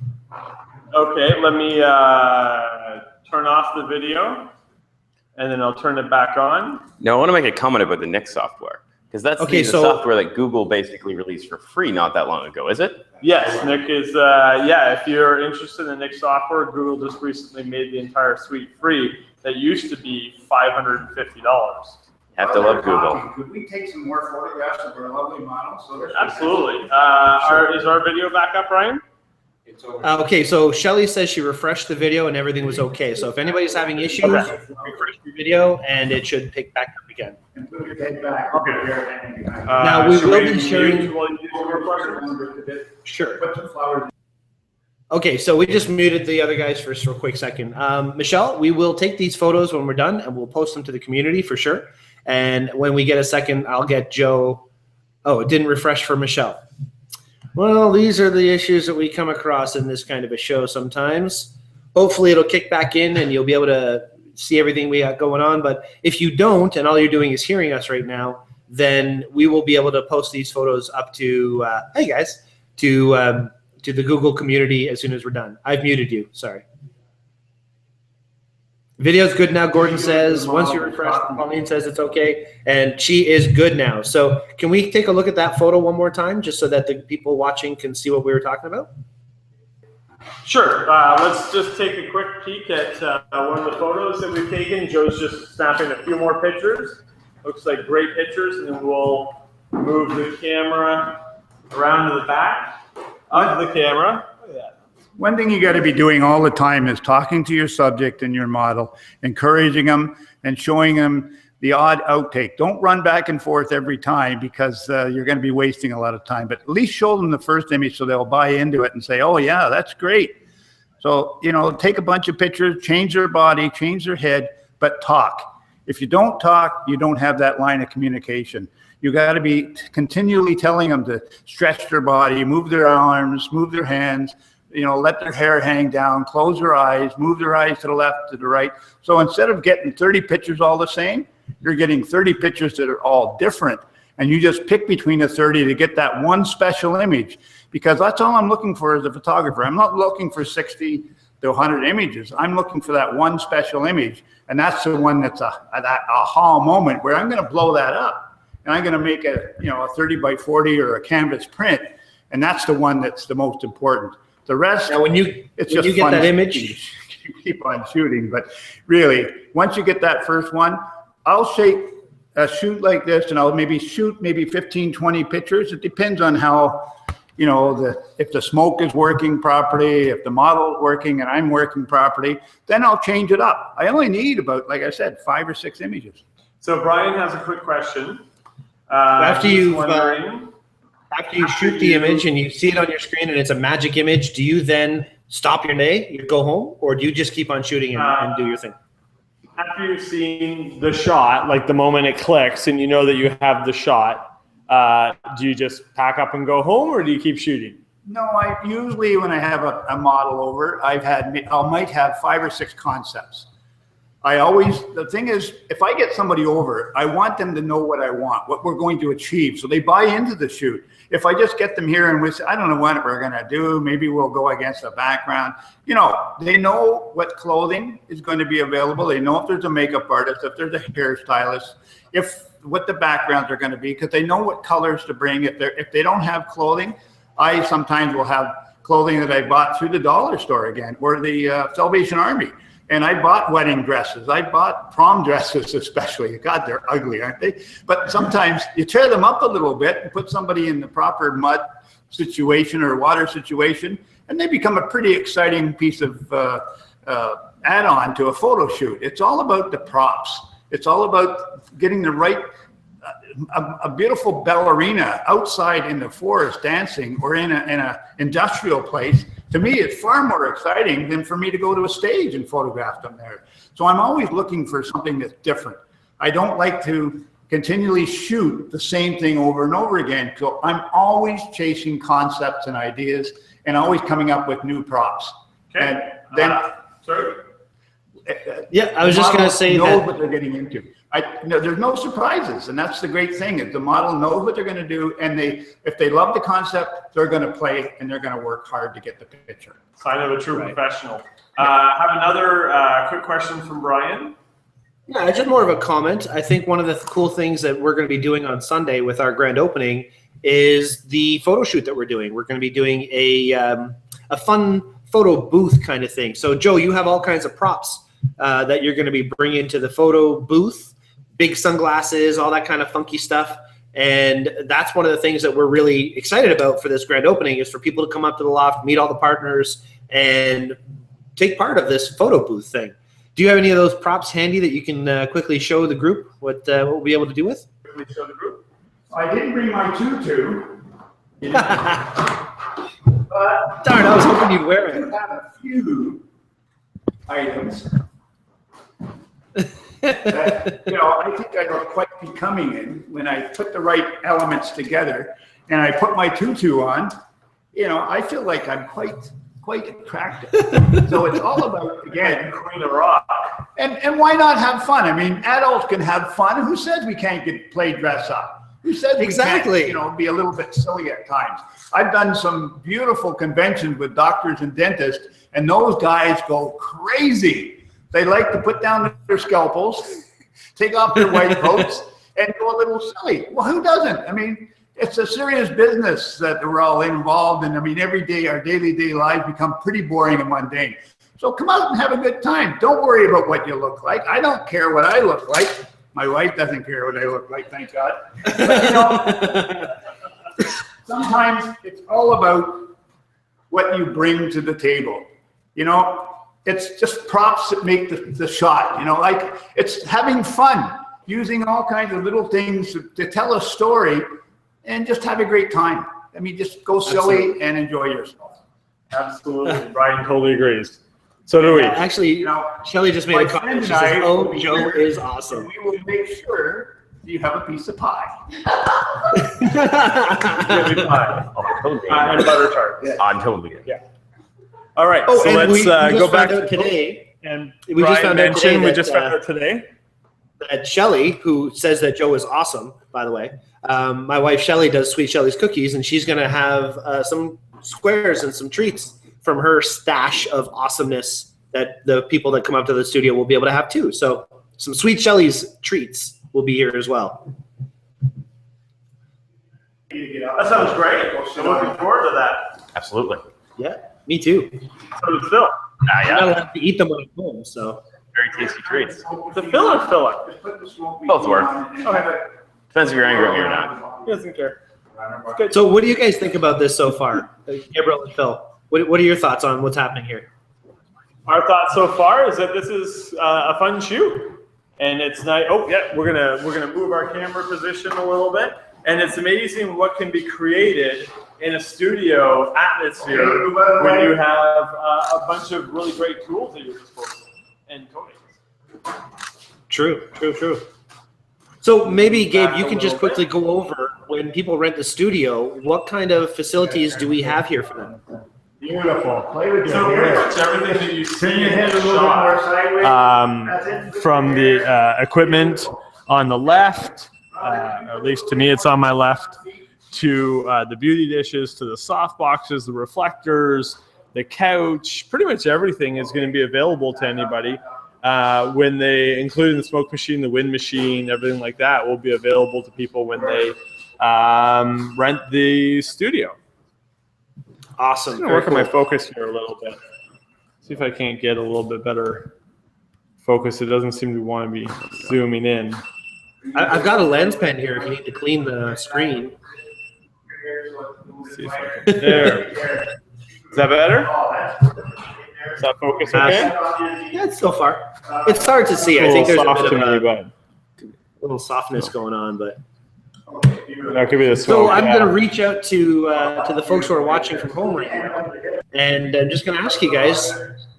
Speaker 4: Okay, let me turn off the video, and then I'll turn it back on.
Speaker 1: Now, I want to make a comment about the Nik software, because that's
Speaker 2: Okay,
Speaker 1: the
Speaker 2: so-
Speaker 1: software that Google basically released for free not that long ago, is it?
Speaker 4: Yes, Nik is, yeah, if you're interested in Nik software, Google just recently made the entire suite free. That used to be $550.
Speaker 1: Have to love Google.
Speaker 3: Could we take some more photographs of our lovely models? So
Speaker 4: Absolutely. Is our video back up, Ryan?
Speaker 2: Okay, so Shelly says she refreshed the video and everything was okay. So if anybody's having issues,
Speaker 4: Okay.
Speaker 2: refresh your video and it should pick back up again.
Speaker 3: And put your head back.
Speaker 4: Okay.
Speaker 2: Now, we
Speaker 4: should
Speaker 2: will be
Speaker 4: mute
Speaker 2: sharing-
Speaker 4: while you do some more questions?
Speaker 2: Sure.
Speaker 3: Put some flowers.
Speaker 2: Okay, so we just muted the other guys for a quick second. Michelle, we will take these photos when we're done and we'll post them to the community for sure. And when we get a second, I'll get Joe. Oh, it didn't refresh for Michelle. Well, these are the issues that we come across in this kind of a show sometimes. Hopefully it'll kick back in and you'll be able to see everything we got going on. But if you don't, and all you're doing is hearing us right now, then we will be able to post these photos up to, hey guys, to the Google community as soon as we're done. I've muted you, sorry. Video's good now, Gordon says. Once you refresh, Pauline says it's okay. And she is good now. So can we take a look at that photo one more time just so that the people watching can see what we were talking about?
Speaker 4: Sure. Let's just take a quick peek at one of the photos that we've taken. Joe's just snapping a few more pictures. Looks like great pictures. And then we'll move the camera around to the back of the camera. Look at that.
Speaker 3: One thing you got to be doing all the time is talking to your subject and your model, encouraging them and showing them the odd outtake. Don't run back and forth every time because you're going to be wasting a lot of time. But at least show them the first image so they'll buy into it and say, oh, yeah, that's great. So, you know, take a bunch of pictures, change their body, change their head, but talk. If you don't talk, you don't have that line of communication. You got to be continually telling them to stretch their body, move their arms, move their hands, you know, let their hair hang down, close their eyes, move their eyes to the left, to the right. So instead of getting 30 pictures all the same, you're getting 30 pictures that are all different. And you just pick between the 30 to get that one special image, because that's all I'm looking for as a photographer. I'm not looking for 60 to 100 images. I'm looking for that one special image. And that's the one that's that aha moment where I'm going to blow that up. And I'm going to make a, you know, a 30 by 40 or a canvas print. And that's the one that's the most important. The rest,
Speaker 2: now, when you get that image,
Speaker 3: you keep on shooting. But really, once you get that first one, I'll shoot like this, and I'll maybe shoot 15, 20 pictures. It depends on how, you know, if the smoke is working properly, if the model is working and I'm working properly, then I'll change it up. I only need about, like I said, 5 or 6 images.
Speaker 4: So Brian has a quick question.
Speaker 2: After you shoot the image and you see it on your screen and it's a magic image, do you then stop your day, you go home, or do you just keep on shooting and do your thing?
Speaker 4: After you've seen the shot, like the moment it clicks and you know that you have the shot, do you just pack up and go home, or do you keep shooting?
Speaker 3: No, I usually, when I have a model over, I might have 5 or 6 concepts. The thing is, if I get somebody over, I want them to know what I want, what we're going to achieve, so they buy into the shoot. If I just get them here and we say, I don't know what we're going to do, maybe we'll go against the background. You know, they know what clothing is going to be available. They know if there's a makeup artist, if there's a hairstylist, what the backgrounds are going to be, because they know what colors to bring. If they don't have clothing, I sometimes will have clothing that I bought through the dollar store again, or the Salvation Army. And I bought wedding dresses. I bought prom dresses especially. God, they're ugly, aren't they? But sometimes you tear them up a little bit and put somebody in the proper mud situation or water situation, and they become a pretty exciting piece of add-on to a photo shoot. It's all about the props. It's all about getting the right, a beautiful ballerina outside in the forest dancing, or in a industrial place. To me, it's far more exciting than for me to go to a stage and photograph them there. So I'm always looking for something that's different. I don't like to continually shoot the same thing over and over again. So I'm always chasing concepts and ideas and always coming up with new props.
Speaker 4: Okay.
Speaker 3: And then,
Speaker 4: sorry.
Speaker 2: Yeah, I was just going to say
Speaker 3: that what they're getting into. There's no surprises, and that's the great thing, is the model knows what they're going to do, and if they love the concept, they're going to play and they're going to work hard to get the picture.
Speaker 4: Sign of a true professional. Have another quick question from Brian.
Speaker 2: Yeah, just more of a comment. I think one of the cool things that we're going to be doing on Sunday with our grand opening is the photo shoot that we're doing. We're going to be doing a fun photo booth kind of thing. So, Joe, you have all kinds of props that you're going to be bringing to the photo booth, big sunglasses, all that kind of funky stuff. And that's one of the things that we're really excited about for this grand opening, is for people to come up to the loft, meet all the partners, and take part of this photo booth thing. Do you have any of those props handy that you can quickly show the group what we'll be able to do with?
Speaker 4: Quickly show the group.
Speaker 3: I didn't bring my tutu.
Speaker 2: Darn, I was hoping you'd wear it.
Speaker 3: I have a few items that, I think I look quite becoming in when I put the right elements together and I put my tutu on. I feel like I'm quite attractive. So it's all about, again,
Speaker 4: Queen of Rock.
Speaker 3: And why not have fun? I mean, adults can have fun. Who says we can't play dress up? Who says we can't, be a little bit silly at times? I've done some beautiful conventions with doctors and dentists, and those guys go crazy. They like to put down their scalpels, take off their white coats, and go a little silly. Well, who doesn't? I mean, it's a serious business that we're all involved in. I mean, every day, our daily lives become pretty boring and mundane. So come out and have a good time. Don't worry about what you look like. I don't care what I look like. My wife doesn't care what I look like, thank God. But, sometimes it's all about what you bring to the table. It's just props that make the shot. Like it's having fun, using all kinds of little things to tell a story and just have a great time. I mean, just go silly and enjoy yourself.
Speaker 4: Absolutely. Brian totally agrees. So do we.
Speaker 2: Actually, Shelly just made a comment. She says, "Oh, Joe is awesome."
Speaker 3: We will make sure you have a piece of pie.
Speaker 4: And butter tart.
Speaker 1: Yeah. I'm totally good.
Speaker 4: Yeah. All right.
Speaker 2: Oh,
Speaker 4: so let's go back
Speaker 2: to today.
Speaker 4: And
Speaker 2: we just found out today
Speaker 4: we just found out today
Speaker 2: that Shelly, who says that Joe is awesome, by the way, my wife Shelly does Sweet Shelly's cookies, and she's going to have some squares and some treats from her stash of awesomeness that the people that come up to the studio will be able to have too. So some Sweet Shelly's treats will be here as well.
Speaker 4: That sounds great. I'm looking forward to that.
Speaker 1: Absolutely.
Speaker 2: Yeah, me too.
Speaker 4: So does Phil.
Speaker 2: I'm not allowed to eat them when I'm home, so.
Speaker 1: Very tasty treats.
Speaker 4: The Phil or Philip?
Speaker 1: Both work.
Speaker 4: Okay.
Speaker 1: Depends if you're angry at me or not.
Speaker 4: He doesn't care.
Speaker 2: So what do you guys think about this so far? Gabriel and Phil, what are your thoughts on what's happening here?
Speaker 4: Our thought so far is that this is a fun shoot, and it's nice. Oh yeah, we're gonna move our camera position a little bit, and it's amazing what can be created in a studio atmosphere when you have a bunch of really great tools at your disposal and toys.
Speaker 2: True. So maybe, Gabe, you can just quickly go over, when people rent the studio, what kind of facilities do we have here for them?
Speaker 3: Beautiful. Play with
Speaker 4: So
Speaker 3: your
Speaker 4: pretty
Speaker 3: hair.
Speaker 4: much everything that you see
Speaker 3: Turn your
Speaker 4: in
Speaker 3: head a
Speaker 4: the
Speaker 3: little bit
Speaker 4: shot,
Speaker 3: more sideways.
Speaker 4: from the equipment on the left, at least to me it's on my left, to the beauty dishes, to the soft boxes, the reflectors, the couch, pretty much everything is going to be available to anybody. When they, including the smoke machine, the wind machine, everything like that will be available to people when they rent the studio.
Speaker 2: Awesome.
Speaker 4: I'm going to work on my focus here a little bit. See if I can't get a little bit better focus. It doesn't seem to want to be zooming in.
Speaker 2: I've got a lens pen here if you need to clean the screen.
Speaker 4: Let's see if I can. There. Is that better? Is that focus okay?
Speaker 2: Yeah, it's so far. It's hard to see. I think there's a bit of a little softness going on, but.
Speaker 4: That could be the smoke.
Speaker 2: So I'm going to reach out to the folks who are watching from home right now, and I'm just going to ask you guys,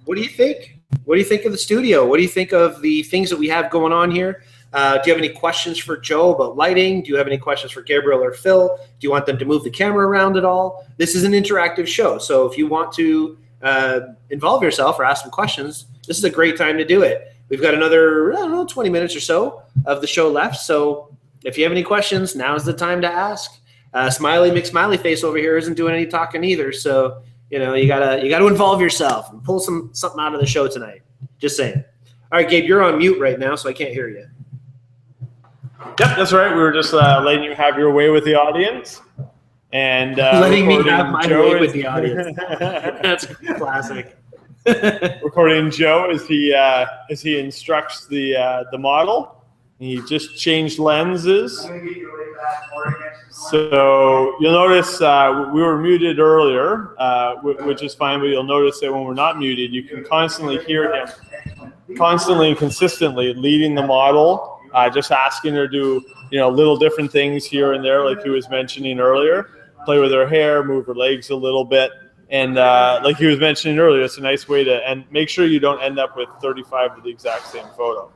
Speaker 2: what do you think? What do you think of the studio? What do you think of the things that we have going on here? Do you have any questions for Joe about lighting? Do you have any questions for Gabriel or Phil? Do you want them to move the camera around at all? This is an interactive show, so if you want to involve yourself or ask some questions, this is a great time to do it. We've got another, 20 minutes or so of the show left, so if you have any questions, now's the time to ask. Smiley McSmiley face over here isn't doing any talking either, so you gotta involve yourself and pull something out of the show tonight. Just saying. All right, Gabe, you're on mute right now, so I can't hear you.
Speaker 4: Yep, that's right. We were just letting you have your way with the audience, and
Speaker 2: letting me have my
Speaker 4: Joe
Speaker 2: way with the audience. That's classic.
Speaker 4: Recording Joe as he instructs the model. He just changed lenses. So you'll notice we were muted earlier, which is fine, but you'll notice that when we're not muted, you can constantly hear him constantly and consistently leading the model, just asking her to do little different things here and there, like he was mentioning earlier. Play with her hair, move her legs a little bit. And like he was mentioning earlier, it's a nice way to, and make sure you don't end up with 35 of the exact same photo.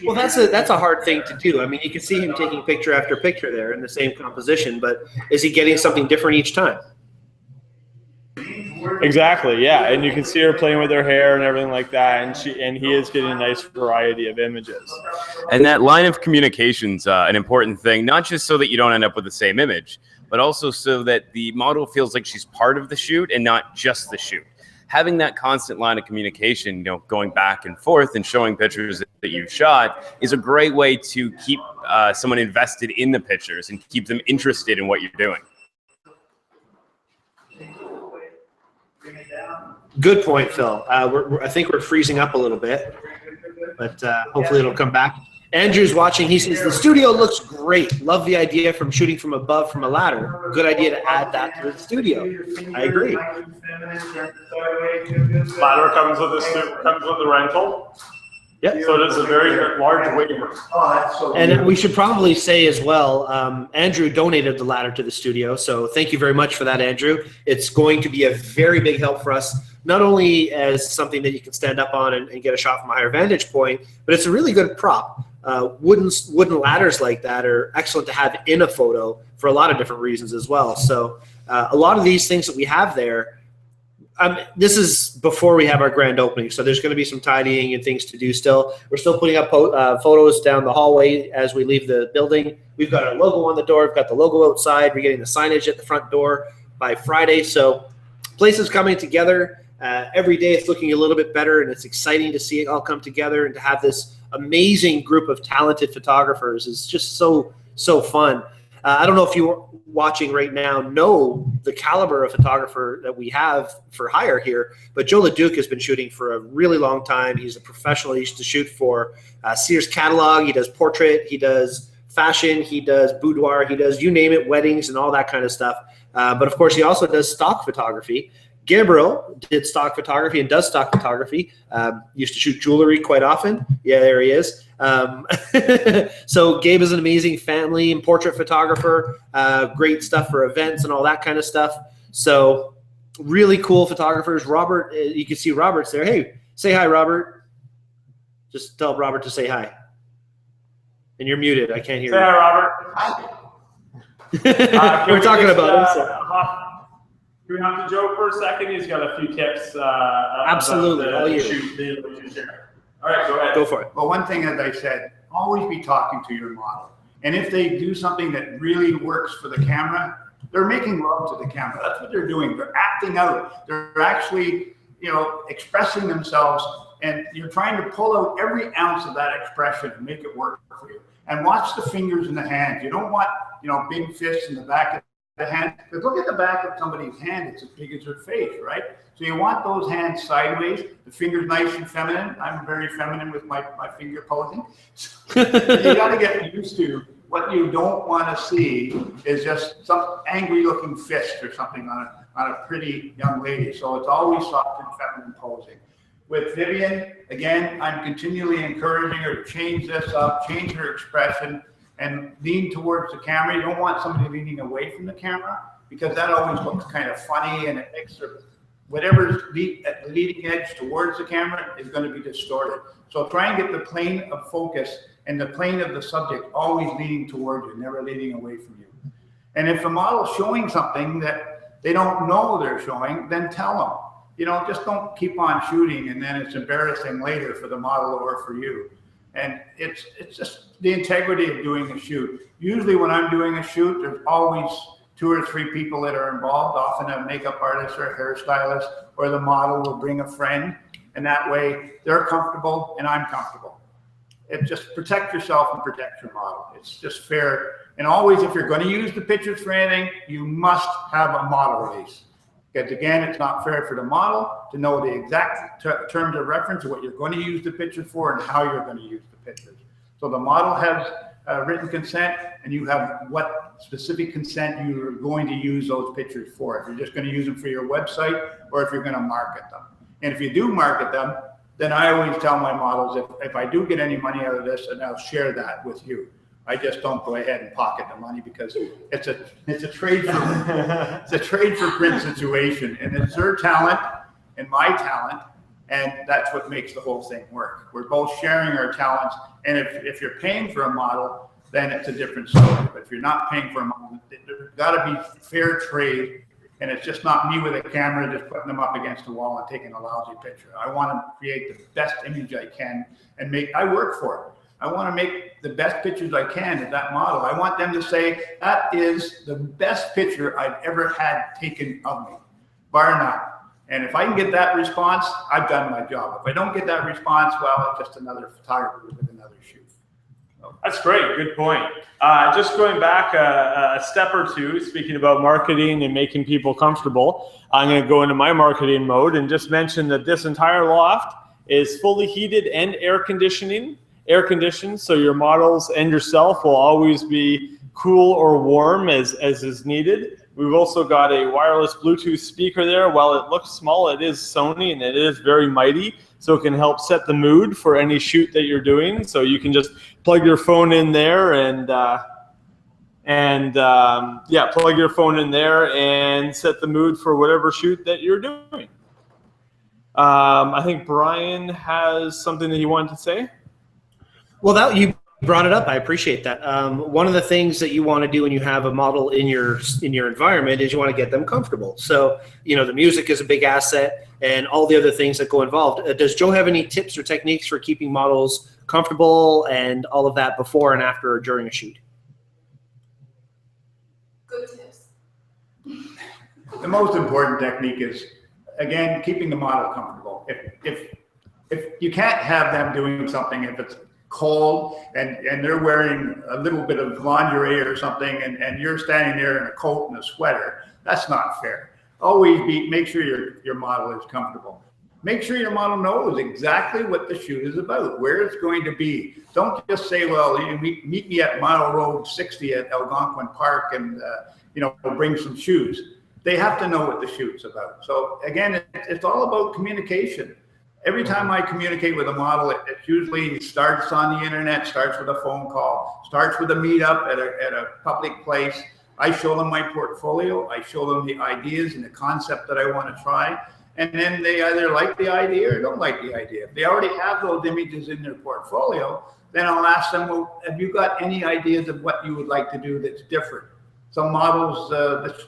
Speaker 2: Well, that's a hard thing to do. I mean, you can see him taking picture after picture there in the same composition, but is he getting something different each time?
Speaker 4: Exactly, yeah, and you can see her playing with her hair and everything like that, and he is getting a nice variety of images.
Speaker 1: And that line of communication's an important thing, not just so that you don't end up with the same image, but also so that the model feels like she's part of the shoot and not just the shoot. Having that constant line of communication, going back and forth and showing pictures that you've shot is a great way to keep someone invested in the pictures and keep them interested in what you're doing.
Speaker 2: Good point, Phil. I think we're freezing up a little bit, but hopefully it'll come back. Andrew's watching. He says, the studio looks great. Love the idea from shooting from above from a ladder. Good idea to add that to the studio. I agree.
Speaker 4: Ladder comes with the rental.
Speaker 2: Yeah.
Speaker 4: So it is a very large waiver.
Speaker 3: Oh, that's so
Speaker 2: And
Speaker 3: beautiful.
Speaker 2: we should probably say as well, Andrew donated the ladder to the studio. So thank you very much for that, Andrew. It's going to be a very big help for us, not only as something that you can stand up on and get a shot from a higher vantage point, but it's a really good prop. Wooden ladders like that are excellent to have in a photo for a lot of different reasons as well. So a lot of these things that we have there, this is before we have our grand opening, so there's going to be some tidying and things to do still. We're still putting up photos down the hallway as we leave the building. We've got our logo on the door. We've got the logo outside. We're getting the signage at the front door by Friday. So place is coming together. Every day it's looking a little bit better, and it's exciting to see it all come together and to have this amazing group of talented photographers is just so fun. I don't know if you're watching right now know the caliber of photographer that we have for hire here, but Joe LeDuc has been shooting for a really long time. He's a professional. He used to shoot for Sears Catalog. He does portrait. He does fashion. He does boudoir. He does, you name it, weddings and all that kind of stuff. But of course, he also does stock photography. Gabriel did stock photography and does stock photography. Used to shoot jewelry quite often. Yeah, there he is. So Gabe is an amazing family and portrait photographer. Great stuff for events and all that kind of stuff. So really cool photographers. Robert, you can see Robert's there. Hey, say hi, Robert. Just tell Robert to say hi. And you're muted. I can't hear
Speaker 4: Say
Speaker 2: you.
Speaker 4: hi, Robert.
Speaker 2: We're talking about him. So.
Speaker 4: Can we hop to Joe for a second? He's got a few tips.
Speaker 2: Absolutely, all you.
Speaker 4: All right, go ahead.
Speaker 2: Go for it.
Speaker 3: Well, one thing, as I said, always be talking to your model. And if they do something that really works for the camera, they're making love to the camera. That's what they're doing. They're acting out. They're actually, expressing themselves, and you're trying to pull out every ounce of that expression and make it work for you. And watch the fingers in the hands. You don't want, big fists in the back of the hand. Because look at the back of somebody's hand. It's as big as their face, right? So you want those hands sideways, the fingers nice and feminine. I'm very feminine with my finger posing. So you got to get used to what you don't want to see is just some angry looking fist or something on a pretty young lady. So it's always soft and feminine posing. With Vivian, again, I'm continually encouraging her to change this up, change her expression, and lean towards the camera. You don't want somebody leaning away from the camera because that always looks kind of funny, and it makes whatever's at the leading edge towards the camera is going to be distorted. So try and get the plane of focus and the plane of the subject always leaning towards you, never leaning away from you. And if the model's showing something that they don't know they're showing, then tell them. Just don't keep on shooting and then it's embarrassing later for the model or for you. And it's just the integrity of doing a shoot. Usually when I'm doing a shoot, there's always 2 or 3 people that are involved, often a makeup artist or a hairstylist, or the model will bring a friend. And that way they're comfortable and I'm comfortable. It just protect yourself and protect your model. It's just fair. And always, if you're going to use the pictures for anything, you must have a model release. Because again, it's not fair for the model to know the exact terms of reference of what you're going to use the picture for and how you're going to use the pictures. So the model has written consent, and you have what specific consent you're going to use those pictures for. If you're just going to use them for your website or if you're going to market them. And if you do market them, then I always tell my models, if I do get any money out of this, and I'll share that with you. I just don't go ahead and pocket the money because it's a trade for print situation, and it's their talent and my talent, and that's what makes the whole thing work. We're both sharing our talents, and if you're paying for a model, then it's a different story. But if you're not paying for a model, there's got to be fair trade, and it's just not me with a camera just putting them up against the wall and taking a lousy picture. I want to create the best image I can and I work for it. I want to make the best pictures I can of that model. I want them to say, that is the best picture I've ever had taken of me, bar none. And if I can get that response, I've done my job. If I don't get that response, well, it's just another photographer with another shoot. So.
Speaker 4: That's great. Good point. Just going back a step or two, speaking about marketing and making people comfortable, I'm going to go into my marketing mode and just mention that this entire loft is fully heated and air conditioned, so your models and yourself will always be cool or warm as is needed. We've also got a wireless Bluetooth speaker there. While it looks small, it is Sony and it is very mighty. So it can help set the mood for any shoot that you're doing. So you can just plug your phone in there and plug your phone in there and set the mood for whatever shoot that you're doing. I think Brian has something that he wanted to say.
Speaker 2: Well, you brought it up. I appreciate that. One of the things that you want to do when you have a model in your environment is you want to get them comfortable. So, the music is a big asset and all the other things that go involved. Does Joe have any tips or techniques for keeping models comfortable and all of that before and after or during a shoot?
Speaker 5: Good tips.
Speaker 3: The most important technique is, again, keeping the model comfortable. If you can't have them doing something, if it's cold and they're wearing a little bit of lingerie or something and you're standing there in a coat and a sweater, that's not fair. Always make sure your model is comfortable. Make sure your model knows exactly what the shoot is about, where it's going to be. Don't just say, well, meet me at Mile Road 60 at Algonquin Park and bring some shoes. They have to know what the shoot's about. So again, it's all about communication. Every time I communicate with a model, it usually starts on the internet, starts with a phone call, starts with a meetup at a public place. I show them my portfolio. I show them the ideas and the concept that I want to try. And then they either like the idea or don't like the idea. If they already have those images in their portfolio, then I'll ask them, well, have you got any ideas of what you would like to do that's different? Some models,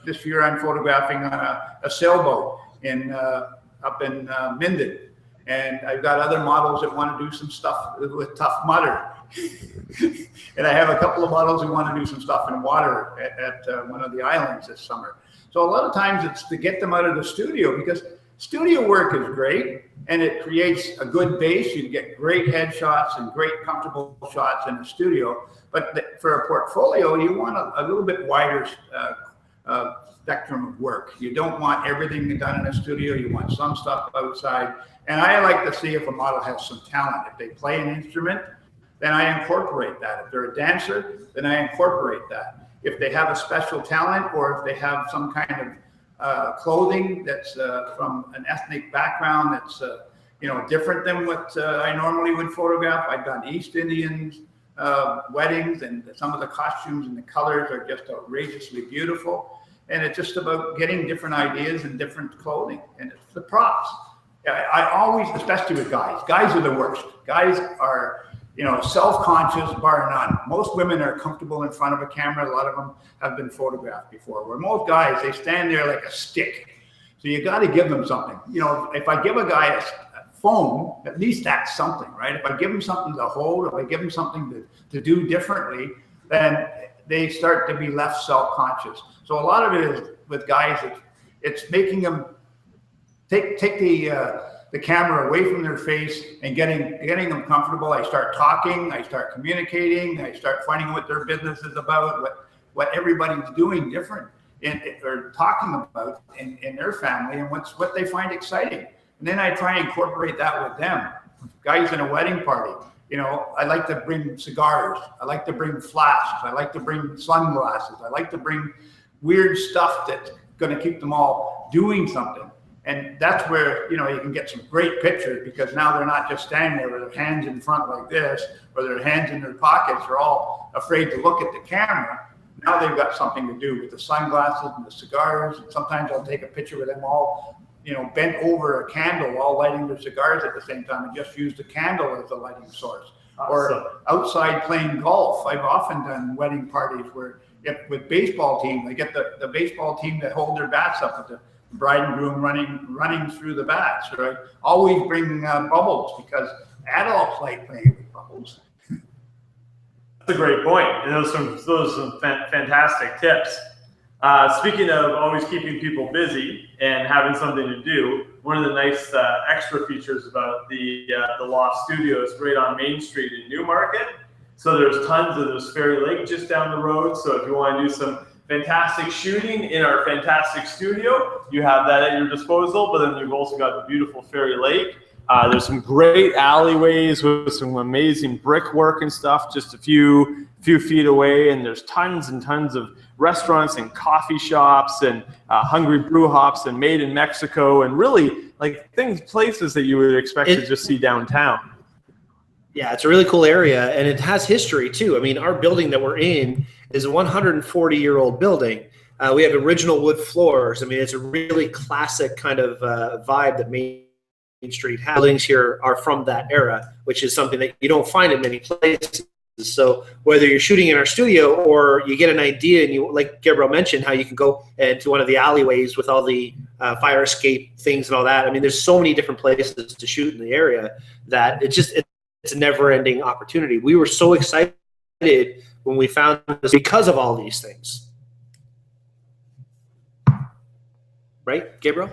Speaker 3: this year I'm photographing on a sailboat up in Minden. And I've got other models that want to do some stuff with Tough Mudder. And I have a couple of models who want to do some stuff in water at one of the islands this summer. So a lot of times it's to get them out of the studio, because studio work is great and it creates a good base. You get great headshots and great comfortable shots in the studio. But for a portfolio, you want a little bit wider spectrum of work. You don't want everything done in a studio. You want some stuff outside. And I like to see if a model has some talent. If they play an instrument, then I incorporate that. If they're a dancer, then I incorporate that. If they have a special talent, or if they have some kind of clothing that's from an ethnic background that's different than what I normally would photograph. I've done East Indians weddings, and some of the costumes and the colors are just outrageously beautiful. And it's just about getting different ideas and different clothing, and it's the props. I always, especially with guys are the worst. Guys are, self-conscious, bar none. Most women are comfortable in front of a camera. A lot of them have been photographed before. Where most guys, they stand there like a stick. So you got to give them something. If I give a guy a phone, at least that's something, right? If I give them something to hold, if I give them something to do differently, then they start to be less self-conscious. So a lot of it is with guys, it's making them take the camera away from their face and getting them comfortable. I start talking, I start communicating, I start finding what their business is about, what everybody's doing different or talking about in their family, and what they find exciting. And then I try and incorporate that with them. Guys in a wedding party, I like to bring cigars, I like to bring flasks, I like to bring sunglasses, I like to bring weird stuff that's going to keep them all doing something. And that's where, you can get some great pictures, because now they're not just standing there with their hands in front like this, or their hands in their pockets. They're all afraid to look at the camera. Now they've got something to do with the sunglasses and the cigars. And sometimes I'll take a picture with them all, bent over a candle, all lighting their cigars at the same time, and just use the candle as a lighting source. Awesome. Or outside playing golf. I've often done wedding parties where, with baseball teams, I get the baseball team to hold their bats up with the bride and groom running through the bats. Right? Always bring bubbles, because adults like playing with bubbles.
Speaker 4: That's a great point. And those are some fantastic tips. Speaking of always keeping people busy and having something to do, one of the nice extra features about the Loft Studio is right on Main Street in Newmarket. So there's Fairy Lake just down the road. So if you want to do some fantastic shooting in our fantastic studio, you have that at your disposal. But then you've also got the beautiful Fairy Lake. There's some great alleyways with some amazing brickwork and stuff. Just a few few feet away, and there's tons and tons of restaurants and coffee shops and Hungry Brew Hops and Made in Mexico, and really like places that you would expect to just see downtown.
Speaker 2: Yeah, it's a really cool area, and it has history too. I mean, our building that we're in is a 140-year-old building. We have original wood floors. I mean, it's a really classic kind of vibe that Main Street has. Buildings here are from that era, which is something that you don't find in many places. So whether you're shooting in our studio or you get an idea and you, like Gabriel mentioned, how you can go into one of the alleyways with all the fire escape things and all that. I mean, there's so many different places to shoot in the area that it's a never-ending opportunity. We were so excited when we found this because of all these things. Right, Gabriel?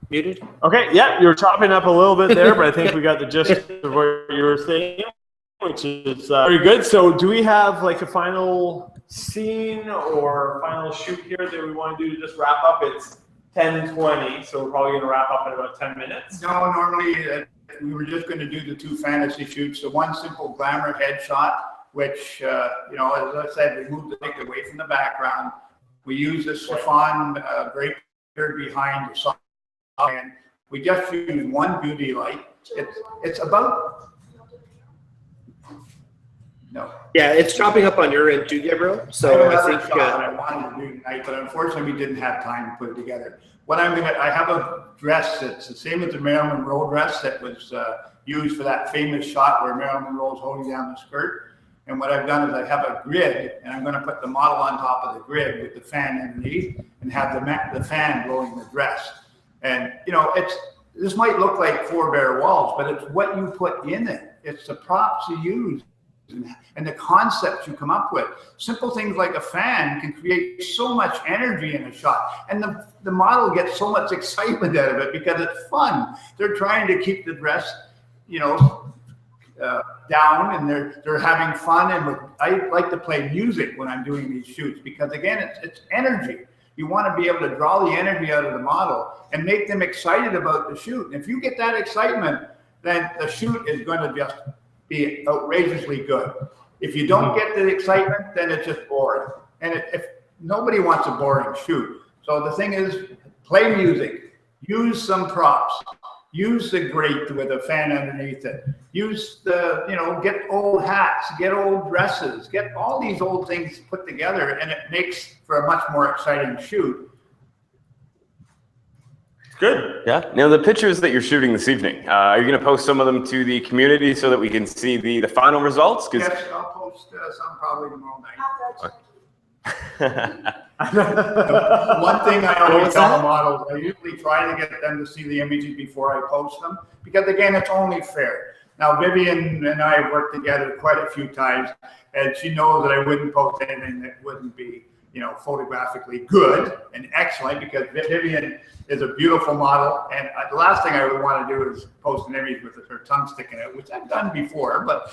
Speaker 2: Muted?
Speaker 4: Okay, yeah, you were chopping up a little bit there, but I think we got the gist of what you were saying, which is very good. So do we have like a final scene or final shoot here that we want to do to just wrap up? It's 10:20, so we're probably going to wrap up in about 10 minutes.
Speaker 3: No, normally we were just going to do the 2 fantasy shoots. The one simple glamour headshot, which, you know, as I said, we moved the light away from the background. We use the chiffon drape behind the soft, and we just use one beauty light. It's about, no.
Speaker 2: Yeah, it's chopping up on your end too, Gabriel. So I think
Speaker 3: I wanted to do tonight, but unfortunately we didn't have time to put it together. What I have a dress that's the same as the Marilyn Monroe dress that was used for that famous shot where Marilyn Monroe is holding down the skirt. And what I've done is I have a grid, and I'm going to put the model on top of the grid with the fan underneath, and have the fan blowing the dress. And you know, this might look like 4 bare walls, but it's what you put in it. It's the props you use and the concepts you come up with. Simple things like a fan can create so much energy in a shot, and the model gets so much excitement out of it because it's fun. They're trying to keep the dress, you know, down, and they're having fun. And I like to play music when I'm doing these shoots because, again, it's energy. You want to be able to draw the energy out of the model and make them excited about the shoot. And if you get that excitement, then the shoot is going to just be outrageously good. If you don't get the excitement, then it's just boring. And if nobody wants a boring shoot. So the thing is, play music, use some props, use the grate with a fan underneath it, use the, you know, get old hats, get old dresses, get all these old things put together, and it makes for a much more exciting shoot.
Speaker 4: Good.
Speaker 1: Yeah. Now, the pictures that you're shooting this evening, are you going to post some of them to the community so that we can see the final results?
Speaker 3: Yes, I'll post some probably tomorrow night. One thing I always tell the models, I usually try to get them to see the images before I post them, because again, it's only fair. Now, Vivian and I have worked together quite a few times, and she knows that I wouldn't post anything that wouldn't be, you know, photographically good and excellent, because Vivian is a beautiful model, and the last thing I would want to do is post an image with her tongue sticking out, which I've done before, but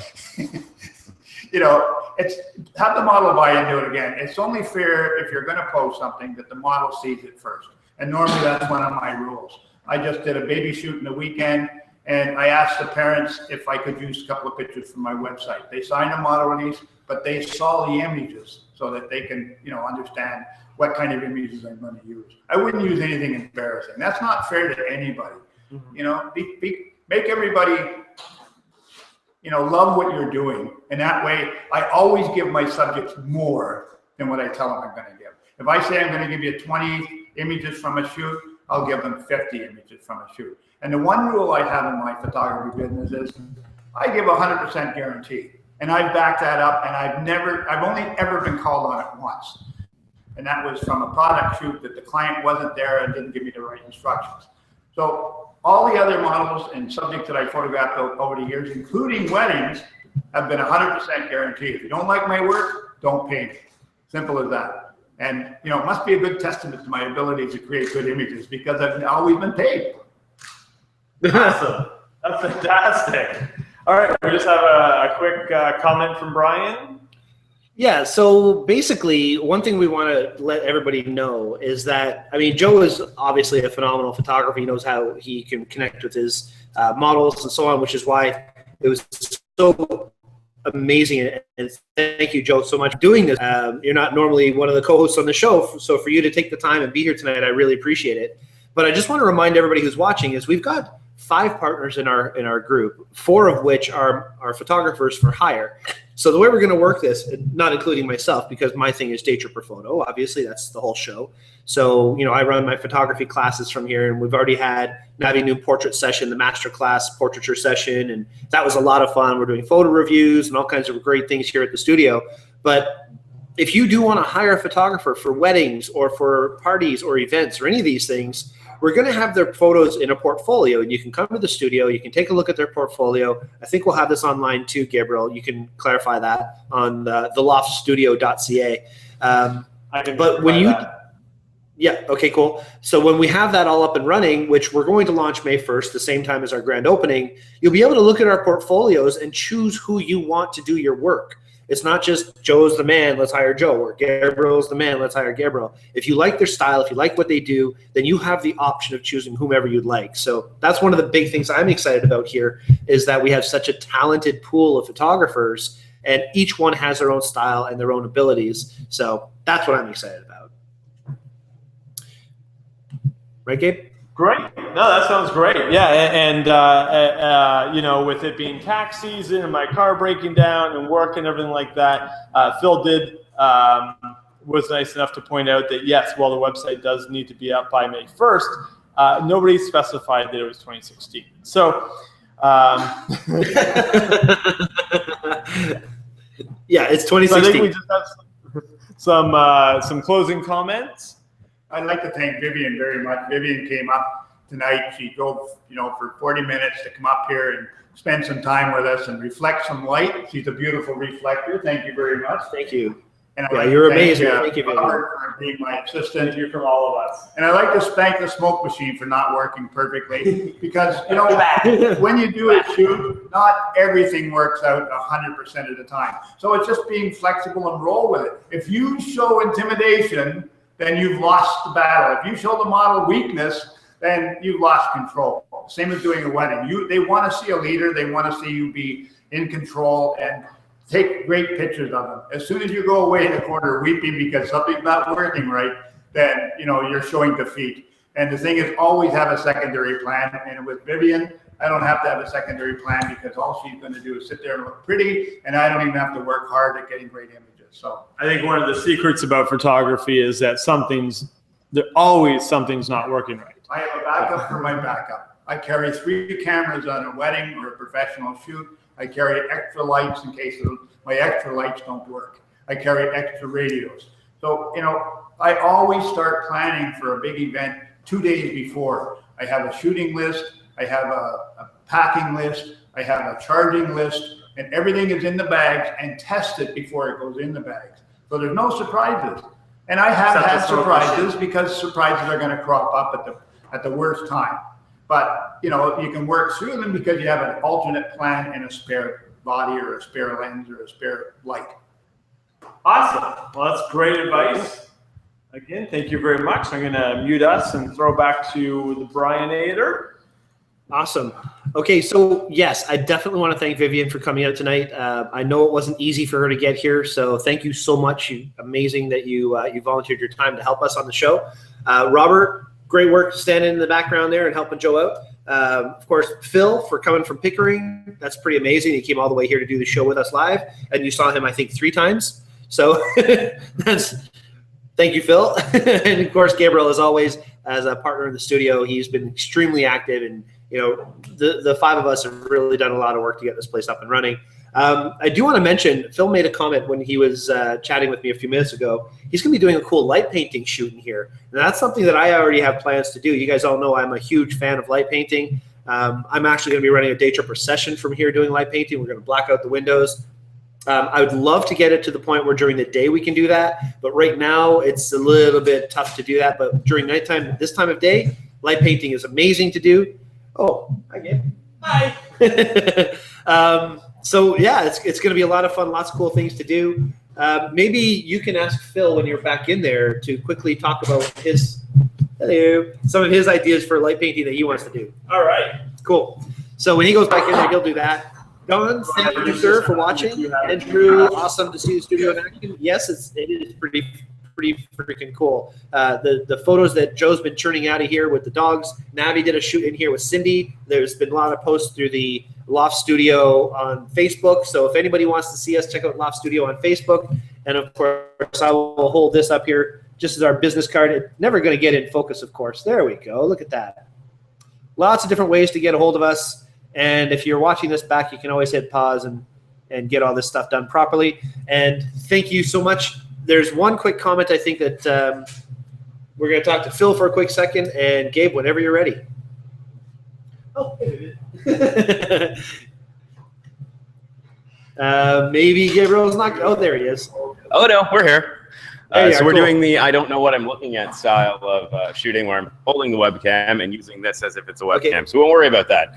Speaker 3: you know, it's have the model buy into it again. It's only fair if you're going to post something that the model sees it first, and normally that's one of my rules. I just did a baby shoot in the weekend, and I asked the parents if I could use a couple of pictures from my website. They signed a model release, but they saw the images so that they can, you know, understand what kind of images I'm going to use. I wouldn't use anything embarrassing. That's not fair to anybody. Mm-hmm. You know, make everybody, you know, love what you're doing. And that way, I always give my subjects more than what I tell them I'm going to give. If I say I'm going to give you 20 images from a shoot, I'll give them 50 images from a shoot. And the one rule I have in my photography business is I give 100% guarantee. And I've backed that up, and I've only ever been called on it once. And that was from a product shoot that the client wasn't there and didn't give me the right instructions. So all the other models and subjects that I photographed over the years, including weddings, have been 100% guaranteed. If you don't like my work, don't pay me. Simple as that. And, you know, it must be a good testament to my ability to create good images, because I've always been paid.
Speaker 4: Awesome. That's fantastic. All right, we just have a quick comment from Brian.
Speaker 2: Yeah, so basically, one thing we want to let everybody know is that, I mean, Joe is obviously a phenomenal photographer. He knows how he can connect with his models and so on, which is why it was so amazing. And thank you, Joe, so much for doing this. You're not normally one of the co-hosts on the show, so for you to take the time and be here tonight, I really appreciate it. But I just want to remind everybody who's watching is we've got 5 partners in our group, 4 of which are photographers for hire. So the way we're going to work this, not including myself, because my thing is Daytripper Photo, obviously that's the whole show. So, I run my photography classes from here, and we've already had Navi Noon portrait session, the master class portraiture session, and that was a lot of fun. We're doing photo reviews and all kinds of great things here at the studio. But if you do want to hire a photographer for weddings or for parties or events or any of these things, we're going to have their photos in a portfolio, and you can come to the studio. You can take a look at their portfolio. I think we'll have this online too, Gabriel. You can clarify that on the loftstudio.ca. But when you, yeah, okay, cool. So when we have that all up and running, which we're going to launch May 1st, the same time as our grand opening, you'll be able to look at our portfolios and choose who you want to do your work. It's not just Joe's the man, let's hire Joe, or Gabriel's the man, let's hire Gabriel. If you like their style, if you like what they do, then you have the option of choosing whomever you'd like. So that's one of the big things I'm excited about here is that we have such a talented pool of photographers, and each one has their own style and their own abilities. So that's what I'm excited about. Right, Gabe?
Speaker 4: Great. No, that sounds great. Yeah, and with it being tax season and my car breaking down and work and everything like that, Phil was nice enough to point out that yes, while the website does need to be up by May 1st, nobody specified that it was 2016. So,
Speaker 2: yeah, it's 2016.
Speaker 4: So I think we just have some closing comments.
Speaker 3: I'd like to thank Vivian very much. Vivian came up tonight. She drove, for 40 minutes to come up here and spend some time with us and reflect some light. She's a beautiful reflector. Thank you very much.
Speaker 2: Thank you.
Speaker 3: And
Speaker 2: yeah, you're amazing. Thank you, Vivian.
Speaker 3: For being my assistant.
Speaker 4: Thank you from all of us.
Speaker 3: And I'd like to spank the smoke machine for not working perfectly because, when you do a shoot, not everything works out 100% of the time. So it's just being flexible and roll with it. If you show intimidation, then you've lost the battle. If you show the model weakness, then you've lost control. Same as doing a wedding. They want to see a leader. They want to see you be in control and take great pictures of them. As soon as you go away in the corner weeping because something's not working right, then you're showing defeat. And the thing is, always have a secondary plan. And with Vivian, I don't have to have a secondary plan because all she's going to do is sit there and look pretty, and I don't even have to work hard at getting great images. So
Speaker 4: I think one of the secrets about photography is that something's not working right.
Speaker 3: I have a backup for my backup. I carry 3 cameras on a wedding or a professional shoot. I carry extra lights in case my extra lights don't work. I carry extra radios. So, I always start planning for a big event 2 days before. I have a shooting list. I have a packing list. I have a charging list. And everything is in the bags and tested before it goes in the bags. So there's no surprises. And I have had surprises because surprises are going to crop up at the worst time. But, you can work through them because you have an alternate plan and a spare body or a spare lens or a spare light.
Speaker 4: Awesome. Well, that's great advice. Again, thank you very much. I'm going to mute us and throw back to the Brianator.
Speaker 2: Awesome. Okay, so yes, I definitely want to thank Vivian for coming out tonight. I know it wasn't easy for her to get here, so thank you so much. Amazing that you volunteered your time to help us on the show. Robert, great work standing in the background there and helping Joe out. Of course, Phil, for coming from Pickering. That's pretty amazing. He came all the way here to do the show with us live, and you saw him, I think, 3 times. So thank you, Phil. And of course, Gabriel, as always, as a partner in the studio, he's been extremely active, and the 5 of us have really done a lot of work to get this place up and running. I do want to mention, Phil made a comment when he was chatting with me a few minutes ago. He's going to be doing a cool light painting shoot in here. And that's something that I already have plans to do. You guys all know I'm a huge fan of light painting. I'm actually going to be running a Daytripper session from here doing light painting. We're going to black out the windows. I would love to get it to the point where during the day we can do that. But right now it's a little bit tough to do that. But during nighttime, this time of day, light painting is amazing to do. Oh, hi, Gabe. Hi. So yeah, it's going to be a lot of fun, lots of cool things to do. Maybe you can ask Phil when you're back in there to quickly talk about some of his ideas for light painting that he wants to do.
Speaker 4: All right.
Speaker 2: Cool. So when he goes back in there, he'll do that. Don, thank you, sir, for watching. Andrew, awesome to see the studio in action. Yes, it is pretty freaking cool. The photos that Joe's been churning out of here with the dogs. Navi did a shoot in here with Cindy. There's been a lot of posts through the Loft Studio on Facebook. So if anybody wants to see us, check out Loft Studio on Facebook. And of course, I will hold this up here just as our business card. It's never going to get in focus, of course. There we go. Look at that. Lots of different ways to get a hold of us. And if you're watching this back, you can always hit pause and get all this stuff done properly. And thank you so much. There's one quick comment I think that we're going to talk to Phil for a quick second. And Gabe, whenever you're ready. Oh, maybe Gabriel's not. Oh, there he is.
Speaker 1: Oh, no, we're here. So we're
Speaker 2: cool.
Speaker 1: doing the I don't know what I'm looking at style of shooting where I'm holding the webcam and using this as if it's a webcam. Okay. So we won't worry about that.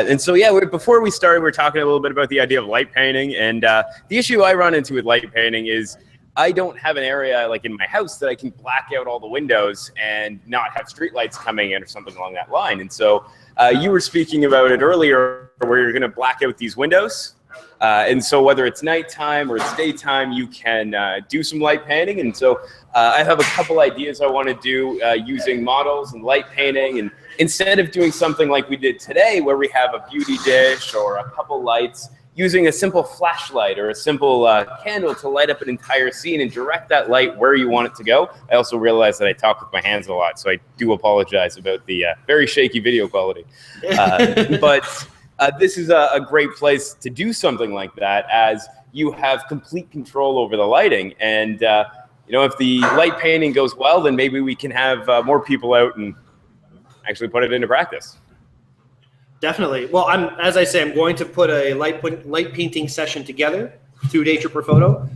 Speaker 1: And so, yeah, before we started, we were talking a little bit about the idea of light painting. And the issue I run into with light painting is I don't have an area like in my house that I can black out all the windows and not have street lights coming in or something along that line. And so you were speaking about it earlier where you're going to black out these windows. And so whether it's nighttime or it's daytime, you can do some light painting. And so I have a couple ideas I want to do using models and light painting. And instead of doing something like we did today, where we have a beauty dish or a couple lights, using a simple flashlight or a simple candle to light up an entire scene and direct that light where you want it to go. I also realized that I talk with my hands a lot, so I do apologize about the very shaky video quality. But this is a great place to do something like that, as you have complete control over the lighting. And you know, if the light painting goes well, then maybe we can have more people out and actually put it into practice.
Speaker 2: Definitely. Well, as I say, I'm going to put a light painting session together through Daytripper Photo.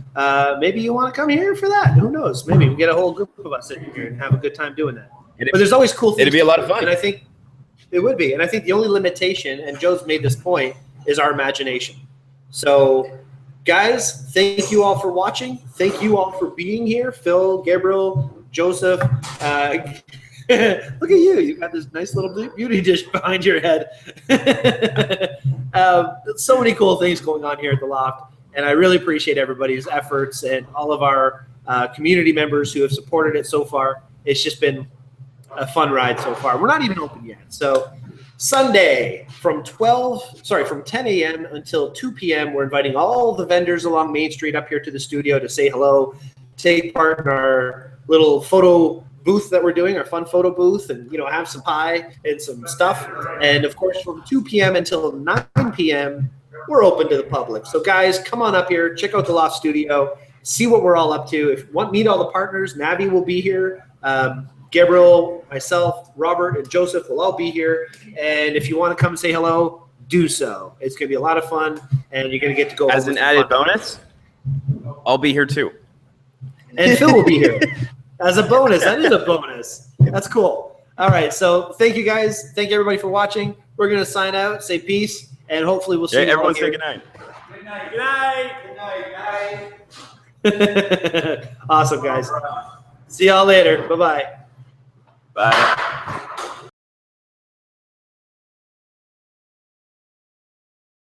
Speaker 2: Maybe you want to come here for that. Who knows? Maybe we get a whole group of us in here and have a good time doing that. But there's always cool things.
Speaker 1: It'd be a lot of fun.
Speaker 2: And I think it would be. And I think the only limitation, and Joe's made this point, is our imagination. So, guys, thank you all for watching. Thank you all for being here. Phil, Gabriel, Joseph. Look at you. You got this nice little beauty dish behind your head. So many cool things going on here at the Loft. And I really appreciate everybody's efforts and all of our community members who have supported it so far. It's just been a fun ride so far. We're not even open yet. So Sunday from 10 a.m. until 2 p.m., we're inviting all the vendors along Main Street up here to the studio to say hello, take part in our little photo booth that we're doing, our fun photo booth, and have some pie and some stuff. And of course, from 2 p.m. until 9 p.m., we're open to the public. So guys, come on up here, check out the Loft Studio, see what we're all up to. If you want to meet all the partners, Navi will be here. Gabriel, myself, Robert, and Joseph will all be here. And if you want to come and say hello, do so. It's going to be a lot of fun, and you're going to get to go.
Speaker 1: As an added bonus, I'll be here too.
Speaker 2: And Phil will be here. As a bonus. That is a bonus. That's cool. All right. So thank you guys. Thank you everybody for watching. We're going to sign out, say peace, and hopefully we'll see you
Speaker 1: everyone
Speaker 2: all here.
Speaker 1: say good night.
Speaker 4: Good night. Good night. Good night.
Speaker 2: Awesome, guys. See y'all later. Bye-bye.
Speaker 1: Bye.